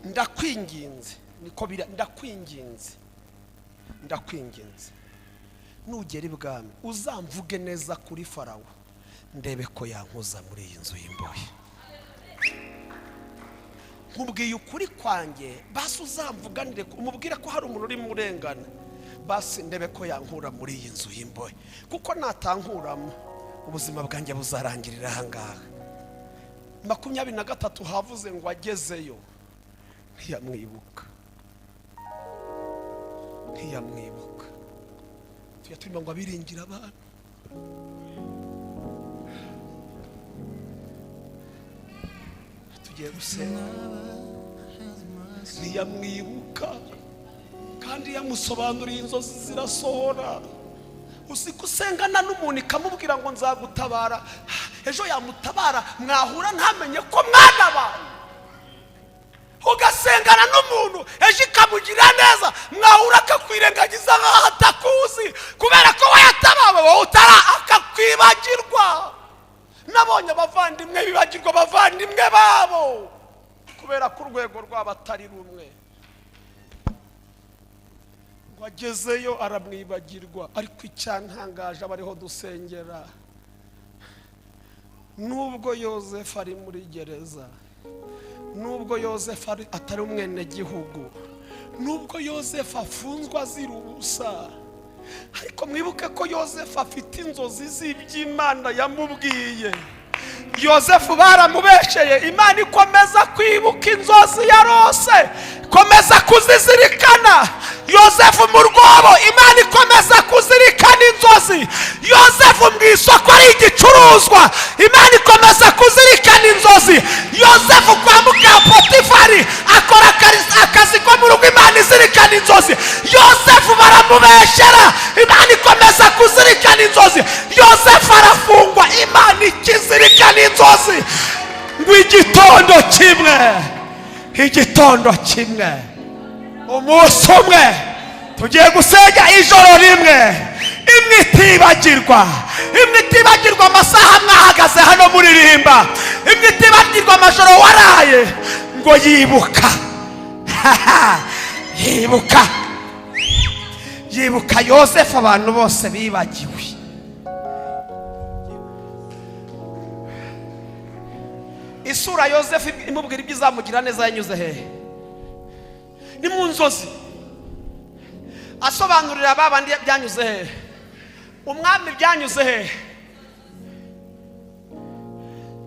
ndakwinginze niko bira ndakwinginze nugera ibwami uzamvuge neza kuri Farawo ndebe ko yankuza muri iyi nzu y'imbohe nkubwiye ukuri kwanjye basi uzamvuganire umubwire ko hari umuntu uri murengana basi ndebe ko yankura muri iyi nzu y'imbohe kuko natankuramo ubuzima bwanjye buzarangirira ahangaha 23 havuze ngo agezeyo ntiyamwibuka tuyatuma ngo abiringira abantu tugiye gusenga ntiyamwibuka kandi yamusobanuriye inzozi zirasohora. Usiko usengana n'umuntu ikamubwira ngo nzagutabara, ejo yamutabara mwahura ntamenye ko mwanabaye. Ugasengana n'umuntu ejo ikamugira neza, mwahura akakwirengagiza nkaho atakuzi kubera ko wayatabawe wowe utara akakwibagirwa. Nabonye abavandimwe bibagirwa abavandimwe babo kubera ko urwego rwabo atari rumwe. Wagezeyo aramwibagirwa, ariko icyantangaje abariho dusengera, nubwo Yosefu ari muri gereza, nubwo Yosefu atari umwene gihugu, nubwo Yosefu afunzwe azira ubusa, ariko mwibuke ko Yosefu afite inzozi z'iby'Imana yamubwiye. Yosefu baramubesheye, Imana ikomeza kwibuka inzozi yarose, ikomeza kuzizirikana. Yosefu mu rwobo, Imana ikomeza kuzirikana inzozi. Yosefu mu isoko ari igicuruzwa, Imana ikomeza kuzirikana inzozi. Yosefu kwa muka Potifari akora akazi ko mu rugo, Imana izirikana inzozi. Yosefu baramubeshera, Imana ikomeza kuzirikana inzozi. Yosefu arafungwa, Imana ikizirikana inzozi. Ngo igitondo kimwe umunsi umwe tugiye gusenga ijoro rimwe, imwe itibagirwa amasaha mwahagaze hano muririmba, imwe itibagirwa amajoro waraye, ngo yibuka Yosefu abantu bose bibagiwe. Isura Yosefu imubwira ibyo izamugira neza yanyuze hehe? Ni mu nzozi. Asobanurira babandi byanyuze hehe? Umwami byanyuze hehe?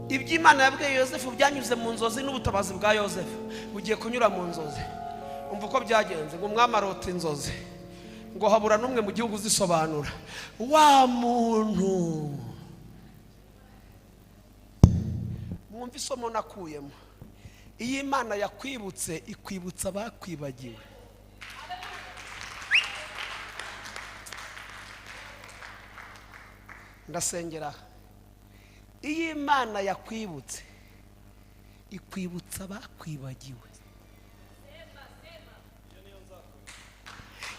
Iby'Imana yabwiye Yosefu byanyuze mu nzozi, n'ubutabazi bwa Yosefu bugiye kunyura mu nzozi. Umva uko byagenze, ngo umwami arota inzozi, ngo habura n'umwe mu gihugu zisobanura. Wa muntu mwumva isomo nakuyemo, iyo Imana yakwibutse ikwibutsa bakwibagiwe. Ndasengera, iyo Imana yakwibutse ikwibutsa bakwibagiwe.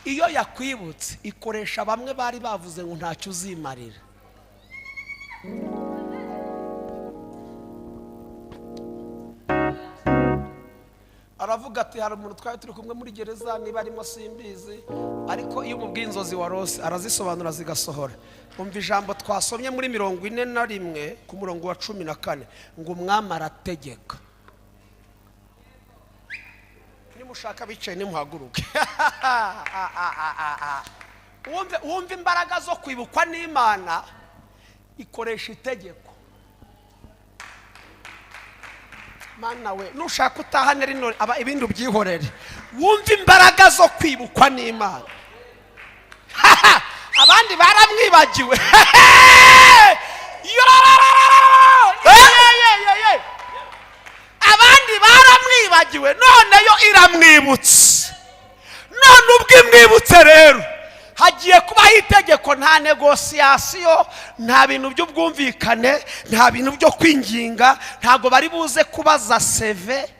Iyo yakwibutse ikoresha bamwe bari bavuze ngo ntacyo uzimarira. Aravuga ati hari umuntu twari turi kumwe muri gereza, niba arimo simbizi, ariko iyo umubwiye inzozi warose arazisobanura zigasohora. Umva ijambo twasomye muri 41 ku murongo wa 14, ngo umwami arategeka. Nimushaka bicaye nimuhaguruke. Wumva imbaraga zo kwibukwa n'Imana ikoresha itegeko. Mana we, nushaka utahane rino aba ibindi ubyihorere. Wumva imbaraga zo kwibukwa n'Imana. Abandi baramwibagiwe. Abandi baramwibagiwe, none yo iramwibutse. None ubwo imwibutse rero hagiye kubaho itegeko, nta negosiyasiyo, nta bintu by'ubwumvikane, nta bintu byo kwinginga, ntago bari buze kubaza seve.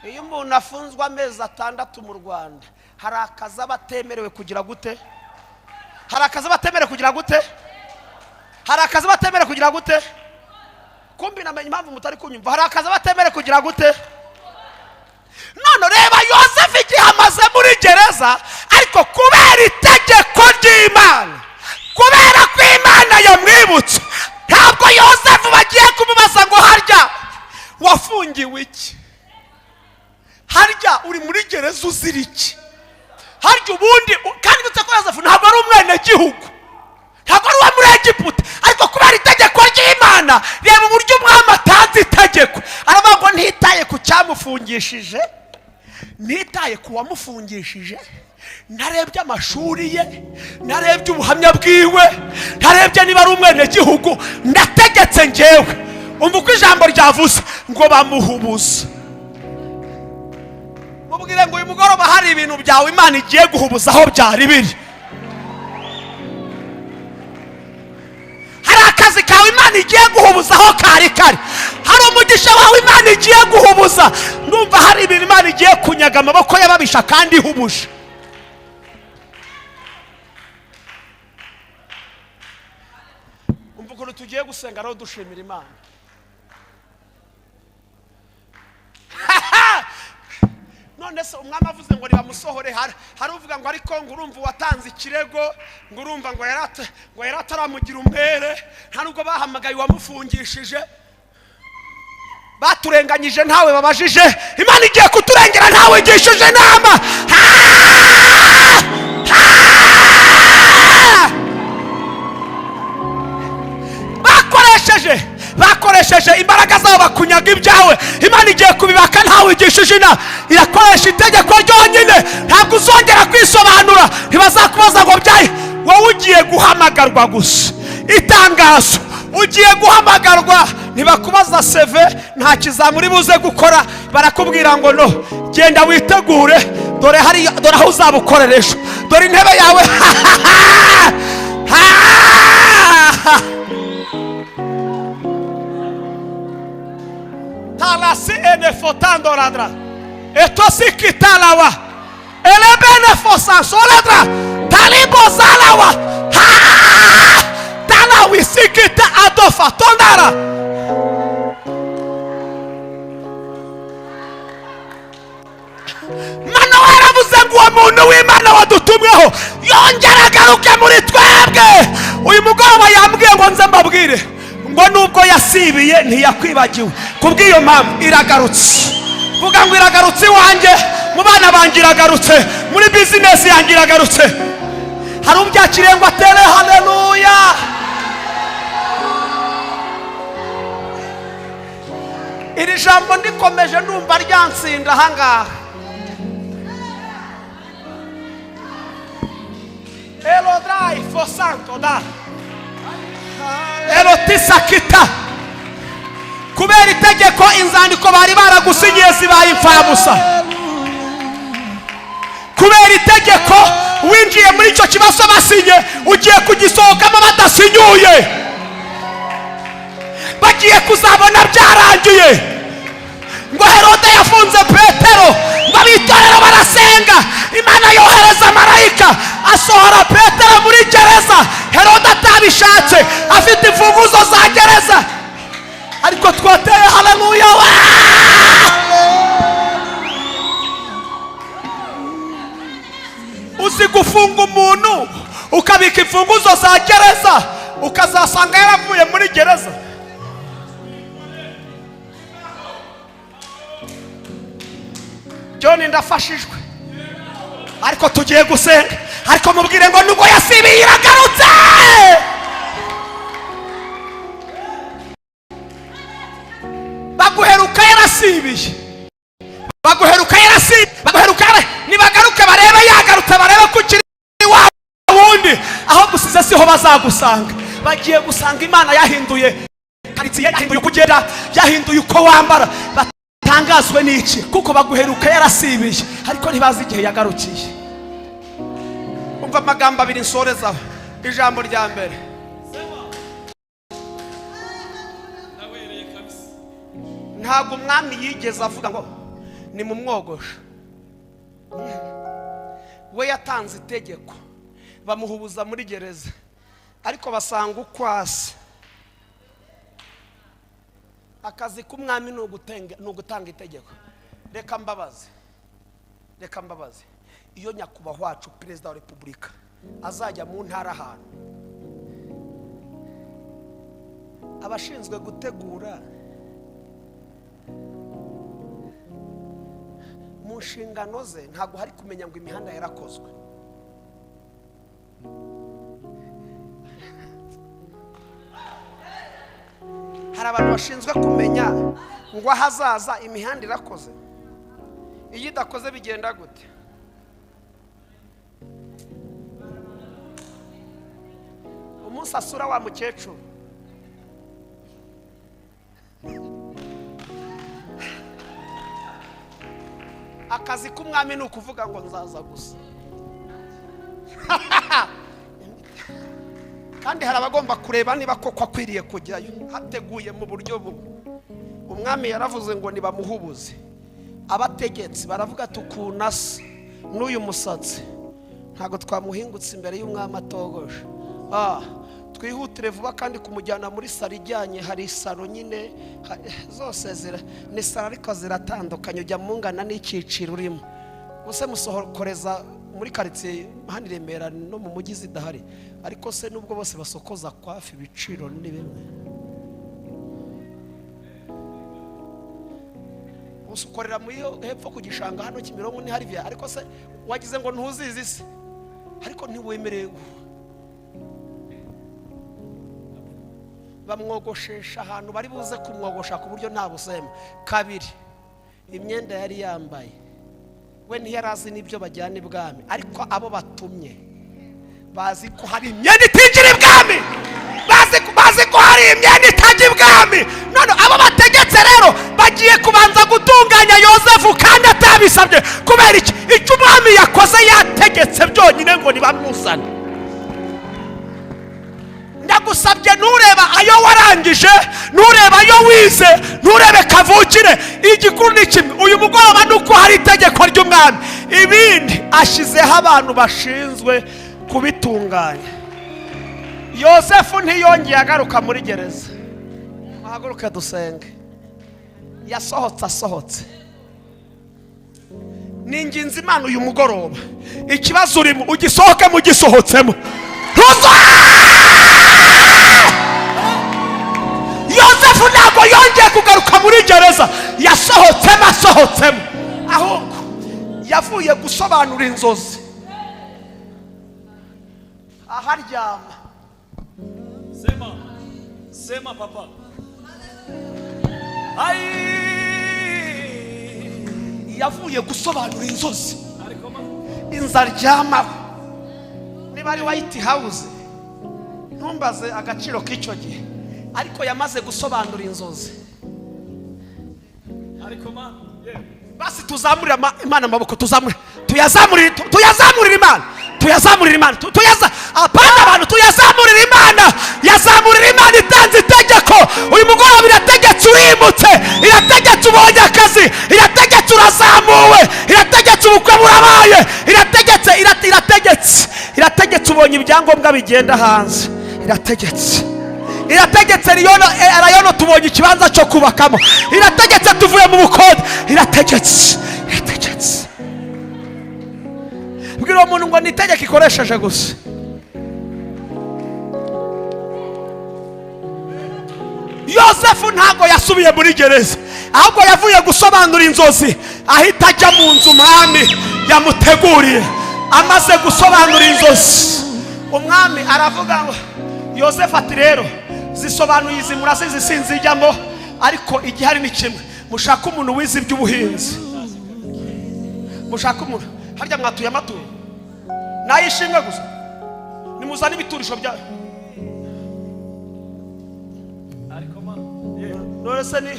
Iyo umuntu afunzwe amezi 6 mu Rwanda, hari akazi abatemerewe kugira gute? Hari akazi abatemerewe kugira gute? Hari akazi abatemerewe kugira gute? Kumbi namenye impamvu mutari kunyumva. Hari akazi abatemerewe kugira gute? None reba Yosefu igihe amaze muri gereza, ariko kubera itegeko ry'Imana, kubera ko Imana yamwibutse, ntabwo Yosefu bagiye kumubaza ngo harya wafungiwe iki? Harya uri muri gereza uzira iki? Harya ubundi kandi bitse ko Yosefu ntabwo ari umwene gihugu, ntabwo ari uwa muri Egiputa, ariko kubera itegeko ry'Imana, reba uburyo umwami atanze itegeko. Aravuga ngo ntitaye ku cyamufungishije, ntitaye ku wamufungishije, narebye amashuri ye, narebye ubuhamya bwiwe, narebye niba ari umwene gihugu, ndategetse ngewe. Umva uko ijambo ryavuze, ngo bamuhubuza. mubwire ngo uyu mugoroba hari ibintu byawe Imana igiye guhubuza aho byari biri. Hari akazi kawe Imana igiye guhubuza aho kari kari. Hari umugisha wawe Imana igiye guhubuza. Ndumva hari ibintu Imana igiye kunyaga amaboko y'ababisha kandi ihubuje. Umva ukuntu tugiye gusenga no dushimira Imana. None se umwami avuze ngo ribamusohore, hari uvuga ngo ariko ngo urumva watanze ikirego, ngo urumva ngo yarataramugira umwere, nta nubwo bahamagaye wamufungishije, baturenganyije ntawe babajije, Imana igiye kuturengera ntawe igishije inama. bakoresheje imbaraga zabo bakunyaga ibyawe, Imana igiye kubibaka ntawe igishije inama. Irakoresha itegeko ryonyine, ntabwo uzongera kwisobanura, ntibazakubaza ngo byaye. Wowe ugiye guhamagarwa gusa. Itangazo, ugiye guhamagarwa, ntibakubaza seve, nta kizamuri buze gukora, barakubwira ngo no, genda witegure, dore aho uzabukoreresha, dore intebe yawe. Talasi ene fotando ladra, etosi kitalawa, elebene fosan soladra, talibo zalawa, talawi sikita adofa tondara. Mana waravuze ngo uwo muntu w'Imana wadutumweho yongera agaruke muri twebwe. Uyu mugoroba yambwiye ngo nze mbabwire ngo nubwo yasibiye ntiyakwibagiwe, kubw'iyo mpamvu iragarutse. Vuga ngo iragarutse iwanjye, mu bana banjye iragarutse, muri bizinesi yanjye iragarutse. Hari ubyakiriye ngo atere haleluya. Iri jambo ndikomeje ndumva ryansinda ahangaha. Elodrai fo santo da elotisakita, kubera itegeko inzandiko bari baragusinyiye zibaye imfabusa. Kubera itegeko winjiye muri icyo kibazo basinye, ugiye kugisohokamo badasinyuye, bagiye kuzabona byarangiye. Ngo Herode yafunze Petero, ngo abitorero barasenga, Imana yohereza marayika asohora Petero muri gereza. Herode atabishatse, afite imfunguzo za gereza, ariko twateye haleluya. Uzi gufunga umuntu ukabika imfunguzo za gereza, ukazasanga yaravuye muri gereza. John ndafashijwe, ariko tugiye gusenga. Ariko mubwire ngo nubwo yasibiye iragarutse. Baguheruka yarasibiye, baguheruka nibagaruke barebe yagarutse, barebe kukiri wa wundi, aho gusize siho bazagusanga. Bagiye gusanga Imana yahinduye karitsiye, yahinduye ukugenda, yahinduye uko wambara. Tangazwe n'iki? Kuko baguheruka yarasibiye, ariko ntibazi igihe yagarukiye. Umva amagambo abiri nsorezaho. Ijambo rya mbere, ntabwo umwami yigeze avuga ngo ni mu mwogosha. We yatanze itegeko, bamuhubuza muri gereza, ariko basanga ukwasi. Akazi k'umwami ni ugutanga itegeko. Reka mbabaze, iyo nyakubahwa wacu perezida wa repubulika azajya mu ntara ahantu, abashinzwe gutegura mu nshingano ze ntabwo hari kumenya ngo imihanda yarakozwe. Hari abantu bashinzwe kumenya ngo ahazaza imihanda irakoze, iyo idakoze bigenda gute? Umunsi asura wa mukecuru, akazi k'umwami ni ukuvuga ngo nzaza gusa. Kandi hari abagomba kureba niba koko akwiriye kujyayo hateguye mu buryo bubi. Umwami yaravuze ngo nibamuhubuze. Abategetsi baravuga tukunasa n'uyu musatsi ntago twamuhingutse imbere y'umwami atogoje. Twihutire vuba kandi kumujyana muri salo ijyanye. Hari salo nyine zose ni salo ariko ziratandukanye, ujya mungana n'icyiciro urimo. Use musohokoreza muri quartier hano i Remera no mu mujyi zidahari, ariko se nubwo bose basokoza kwafi ibiciro ni bimwe. Usukorera muri hepfo ku Gishanga hano Kimironko ni hari vya, ariko se wagize ngo ntuzizi se, ariko ntiwemerewe. Bamwogoshesha ahantu bari buze kumwogosha ku buryo nta busema. Kabiri, imyenda yari yambaye we ntiyarazi n'ibyo bajyana ibwami, ariko abo batumye bazi ko hari imyenda itinjira ibwami, bazi ko hari imyenda itajya ibwami. None abo bategetse rero bagiye kubanza gutunganya Yosefu kandi atabisabye. Kubera iki? Icyo umwami yakoze yategetse byonyine ngo nibamuzane. Ndagusabye nureba ayo warangije, nureba ayo wize, nurebe kavukire. Igikuru ni kimwe, uyu mugoroba nuko hari itegeko ry'umwami, ibindi ashizeho abantu bashinzwe kubitunganya. Yosefu ntiyongeye agaruka muri gereza. Haguruke dusenge. Yasohotse ninginze Imana uyu mugoroba, ikibazo urimo ugisohoke mu gisohotsemo. Yosefu ntabwo yongeye kugaruka muri gereza, yasohotsemo ahubwo yavuye gusobanura inzozi. Aharyama sema papa. Yavuye gusobanura inzozi. Inzaryama niba ari White House ntumbaze agaciro k'icyo gihe, ariko yamaze gusobanura inzozi. Basi tuzamurira Imana amaboko, tuyazamurira Imana, apana abantu tuyazamurira Imana. Yazamurira Imana itanze itegeko. Uyu mugoroba irategetse urimutse, irategetse ubonye akazi, irategetse urazamuwe, irategetse ubukwe burabaye, irategetse ubonye ibyangombwa bigenda hanze, irategetse Rayono tubonye ikibanza cyo kubakamo, irategetse tuvuye mu bukode, irategetse. Bwira umuntu ngo nitegeke ikoresheje gusa. Yosefu ntago yasubiye muri gereza, ahubwo yavuye gusobanura inzozi, ahita ajya mu nzu umwami yamuteguriye. Amaze gusobanura inzozi, umwami aravuga ngo Yosefu ati rero zisobanuye izi murasizi sinzijyamo, ariko igihari ni kimwe, mushaka umuntu wize iby'ubuhinzi. Mushaka umuntu harya mwatuye amaturo nayishimwe gusa, nimuzana ibiturisho byayo. None se ni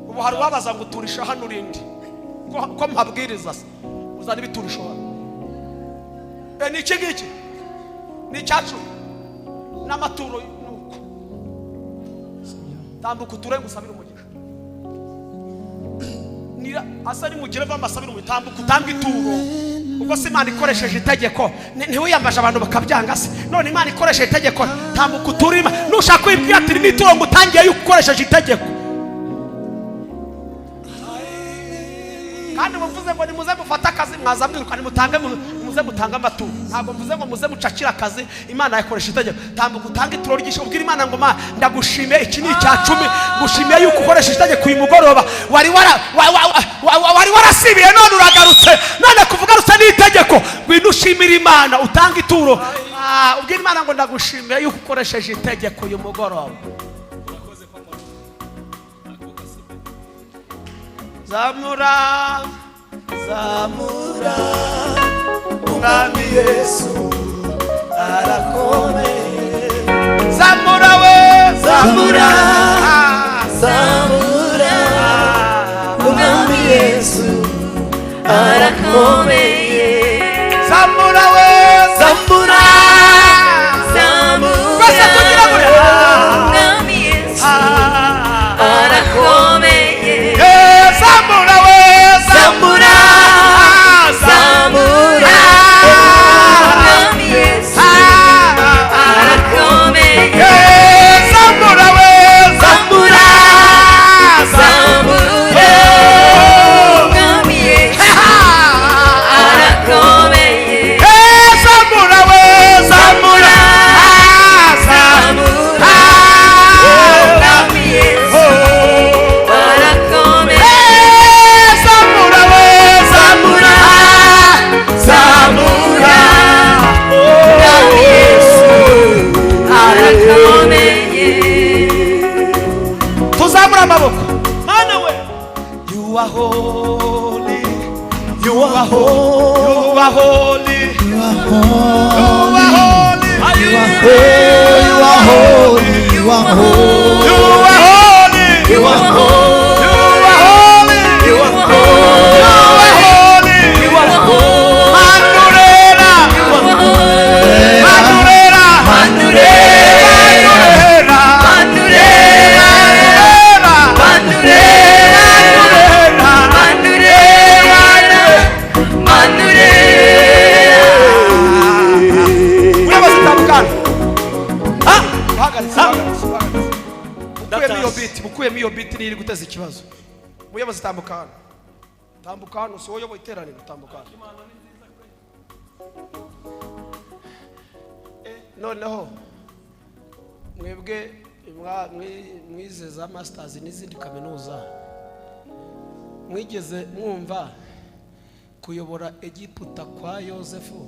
ubu hari wabaza ngo uturisha hano urindi ko mpabwiriza se uzana ibiturisho hano. Ni iki ngiki ni cyacu n'amaturo nuko tambuka uture gusabira umugisha. Nira asa ni mugire bamasabira umugisha, tambuka utambwe ituro. Ubwo se Imana ikoresheje itegeko ntiwiyambaje abantu bakabyanga se. None Imana ikoresheje itegeko, tambuka uturima. Nushaka kwibwira ati ni ituro ngo utangiye yuko ukoresheje itegeko. Kandi muvuze ngo nimuze mufata akazi mwaza mwiruka muze mutanga amaturo. Ntabwo mvuze ngo muze mucakira akazi, Imana yakoresha itegeko. Tambuka utange ituro ryisho, ubwira Imana ngo ndagushimiye, iki ni icya 10, gushimiye yuko ukoresha itegeko uyu mugoroba. Wari warasibiye none uragarutse, none kuvugarutse n'itegeko. Ngwino ushimira Imana utanga ituro. Ubwira Imana ngo ndagushimiye yuko ukoresheje itegeko uyu mugoroba. Zamura Umwami Yesu arakomeye. Zamura Umwami Yesu arakomeye zamura we zambura Basa tugira gure Mwami Yesu arakomeye zamura we zambura zambura Mwami Yesu arakomeye zamura we zambura zambura Mwami Yesu arakomeye zamura we zamura zambura Mwami Yesu arakomeye zamura we zambura zambura Mwami Yesu arakomeye tuzamura amaboko mana we you are holy you are holy you are holy you are holy you are holy you are holy you are holy you are holy you are holy you are holy you are holy Manurera Manurera Manurera mukuyemo iyo biti niyo iri guteza ikibazo muyobozi tambukana tambukana si wowe uyoboye iteraniro tambukana noneho mwebwe mwize za masters n'izindi kaminuza mwigeze mwumva kuyobora Egiputa kwa Yosefu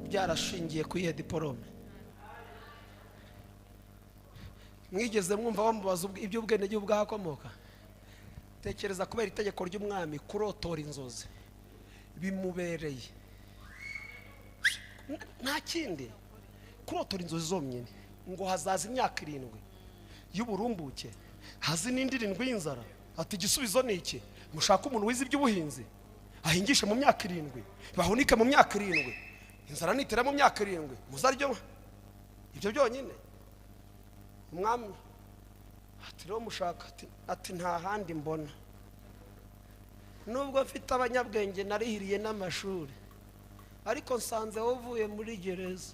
byarashingiye ku iyihe diporome? Mwigeze mwumva bamubaza iby'ubwenegihugu bwahakomoka? Tekereza kubera itegeko ry'umwami kurotora inzozi bimubereye, nta kindi kurotora inzozi zomyene ngo hazaza imyaka 7 y'uburumbuke, hazi n'indi 7 y'inzara. Ati igisubizo ni iki? Mushaka umuntu wize iby'ubuhinzi ahingishe mu myaka 7, bahunike mu myaka 7, inzara nitera mu myaka 7, muzaryo ibyo byonyine. Umwami ati rero mushaka, ati nta handi mbona, nubwo mfite abanyabwenge narihiriye n'amashuri, ariko nsanze wavuye muri gereza,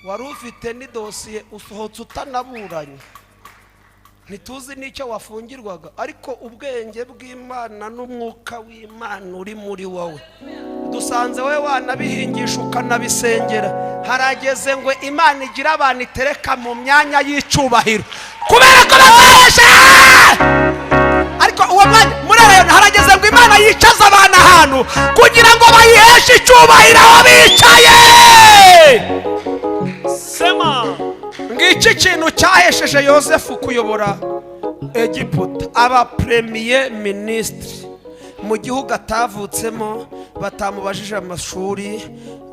wari ufite ni dosiye usohotse utanaburanye, ntituzi n'icyo wafungirwaga, ariko ubwenge bw'Imana n'umwuka w'Imana uri muri wowe dusanze wowe wanabihingisha ukanabisengera. Harageze ngo Imana igira abantu itereka mu myanya y'icubahiro kubera ko bakoresha. Ariko uwo mwanya murerayo harageze ngo Imana yicaza abantu ahantu kugira ngo bayiheshe icubahiro aho bicaye. Sema ngiki kintu cyahesheje Yosefu kuyobora Egiputa, aba premier ministre mu gihugu atavutsemo, batamubajije amashuri,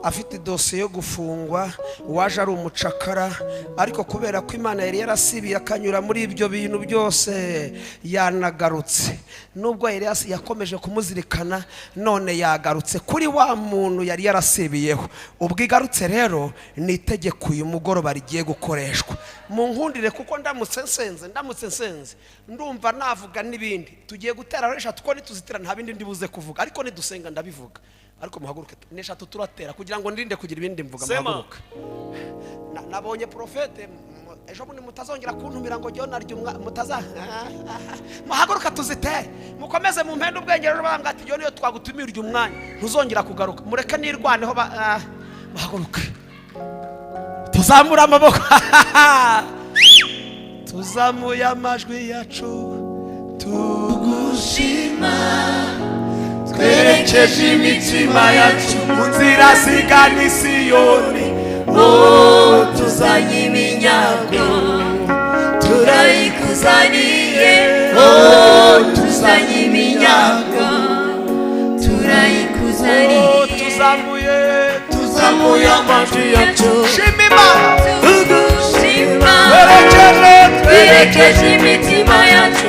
afite dosiye yo gufungwa, waje ari umucakara, ariko kubera ko Imana yari yarasibiye akanyura muri ibyo bintu byose yanagarutse. Nubwo yari yakomeje kumuzirikana, none yagarutse kuri wa muntu yari yarasibiyeho. Ubwo igarutse rero ni itegeko uyu mugoroba rigiye gukoreshwa. Munkundire kuko ndamutse nsenze ndumva navuga n'ibindi. Tugiye gutera resha tuko nituzitira nta bindi ndibuze kuvuga, ariko nidusenga ndabivuga. Ariko muhaguruke neshatu turatera kugira ngo ndinde kugira ibindi mvuga. Muhaguruke. Nabonye profete ejo bundi mutazongera kuntumira ngo jyona ry'umwa mutaza. Muhaguruka tuzitere mukomeze mu mpendo ubwenge rero bambwa ati jyona yo twagutumira ry'umwanya ntuzongera kugaruka, mureke nirwaneho. Muhaguruke tuzamura amaboko tuzamuye amajwi yacu tugushima, twerekeje imitima yacu mu nzira zigana i Siyoni. Tuzanye iminyago turayikuzaniye, tuzanye iminyago turayikuzaniye, tuzamuye amajwi yacu shima Imana tugushima, twerekeje imitima yacu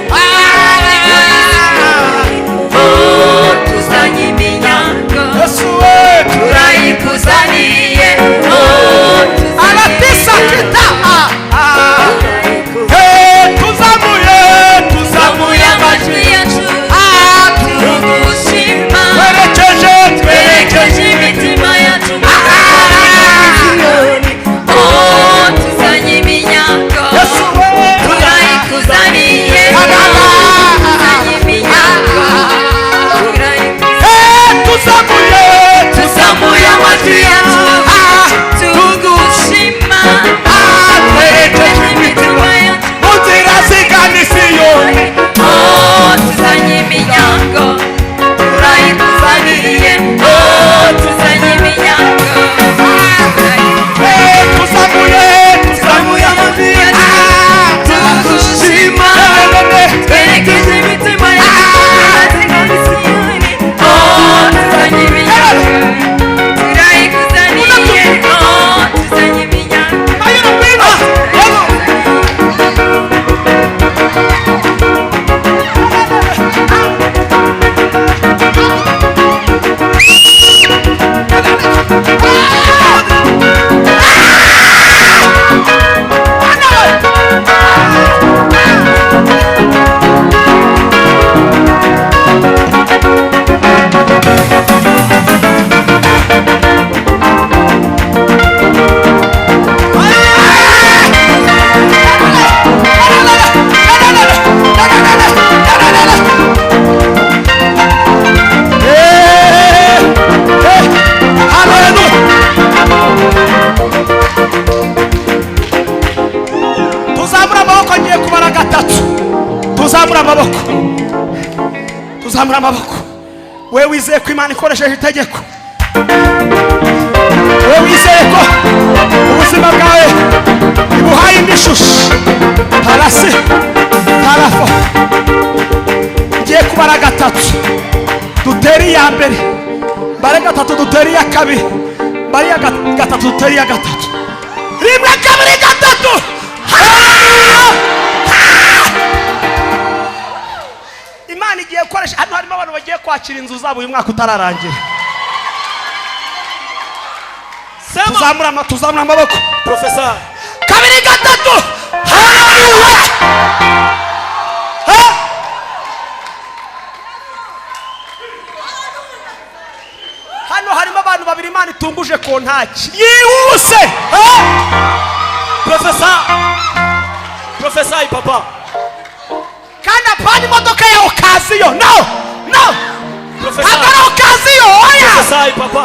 tuzamura amaboko. We wizeye ko Imana ikoresheje itegeko, we wizeye ko ubuzima bwawe ibuhaye imishusho, harasi harafa. Ngiye kubara gatatu, dutere iya mbere, bare gatatu dutere iya kabiri, bare gatatu dutere iya gatatu. Rimwe kabiri gatatu. Imana igiye gukoresha. Hano harimo abantu bagiye kwakira inzu zabo uyu mwaka utararangira. Tuzamura amaboko. Professor. Kabiri gatatu. Haleluya. Hano harimo abantu babiri Imana itunguje ku ntaki. Yihuse. Professor papa. Kana pani modoka ya okaziyo. No. Professor. Agora okaziyo. Oya. Professor papa.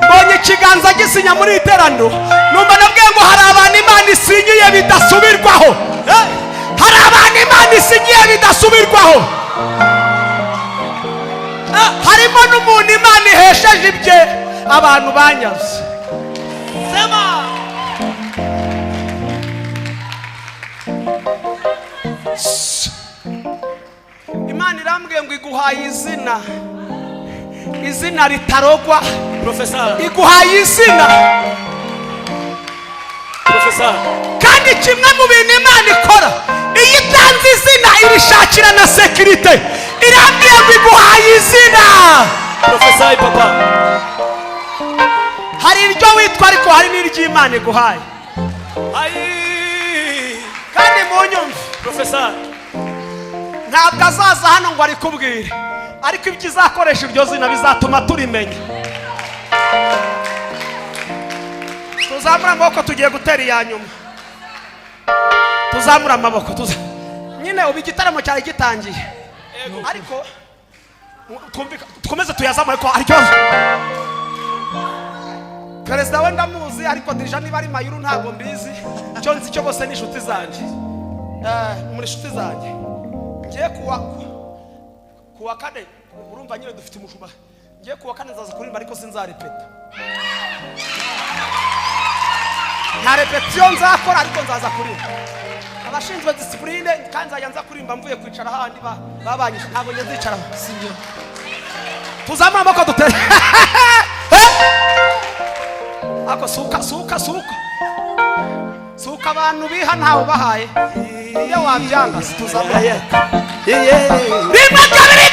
Mbonye ikiganza gisinya muri iterano. Numva nabwiye ngo hari abantu Imana isinyiye bidasubirwaho. Hari abantu Imana isinyiye bidasubirwaho. Harimo n'umuntu Imana ihesheje ibye abantu banyaze. Sema. Imana irambwiye ngo iguhaye izina ritarogwa. Professor. Iguhaye izina. Professor. Kandi kimwe mu bintu Imana ikora, iyo itanze izina irishakira na security. Irambwiye ngo iguhaye izina. Professor papa. Hari iryo witwa ariko hari n'iry'Imana iguhaye. Kandi munyumve. Professor. Ntabwo azaza hano ngo ari kubwire, ariko ibyo izakoresha iryo zina bizatuma turimenya. Tuzamura amaboko, tugiye gutera iya nyuma. Tuzamura amaboko. Nyine ubu igitaramo cyari gitangiye, ariko twumeze tuyazamure ko ari cyozo. Perezida we ndamuzi, ariko dirija niba ari Mayuru ntabwo mbizi. Cyo nzi cyo bose ni inshuti zanjye. Muri inshuti zanjye ngiye kuwa kane, urumva nyine dufite umushumba. Ngiye kuwa kane nzaza kuririmba, ariko sinzarepeta. Nta repetition nzakora, ariko nzaza kuririmba. Abashinzwe discipline kandi nzajya nza kuririmba mvuye kwicara handi babanyisha. Ntabwo njye nzicara sinjye. Tuzamura amaboko dutere. Ako suka abantu biha ntawe bahaye. Iyo wabyanga tuzamura. Rimwe kabiri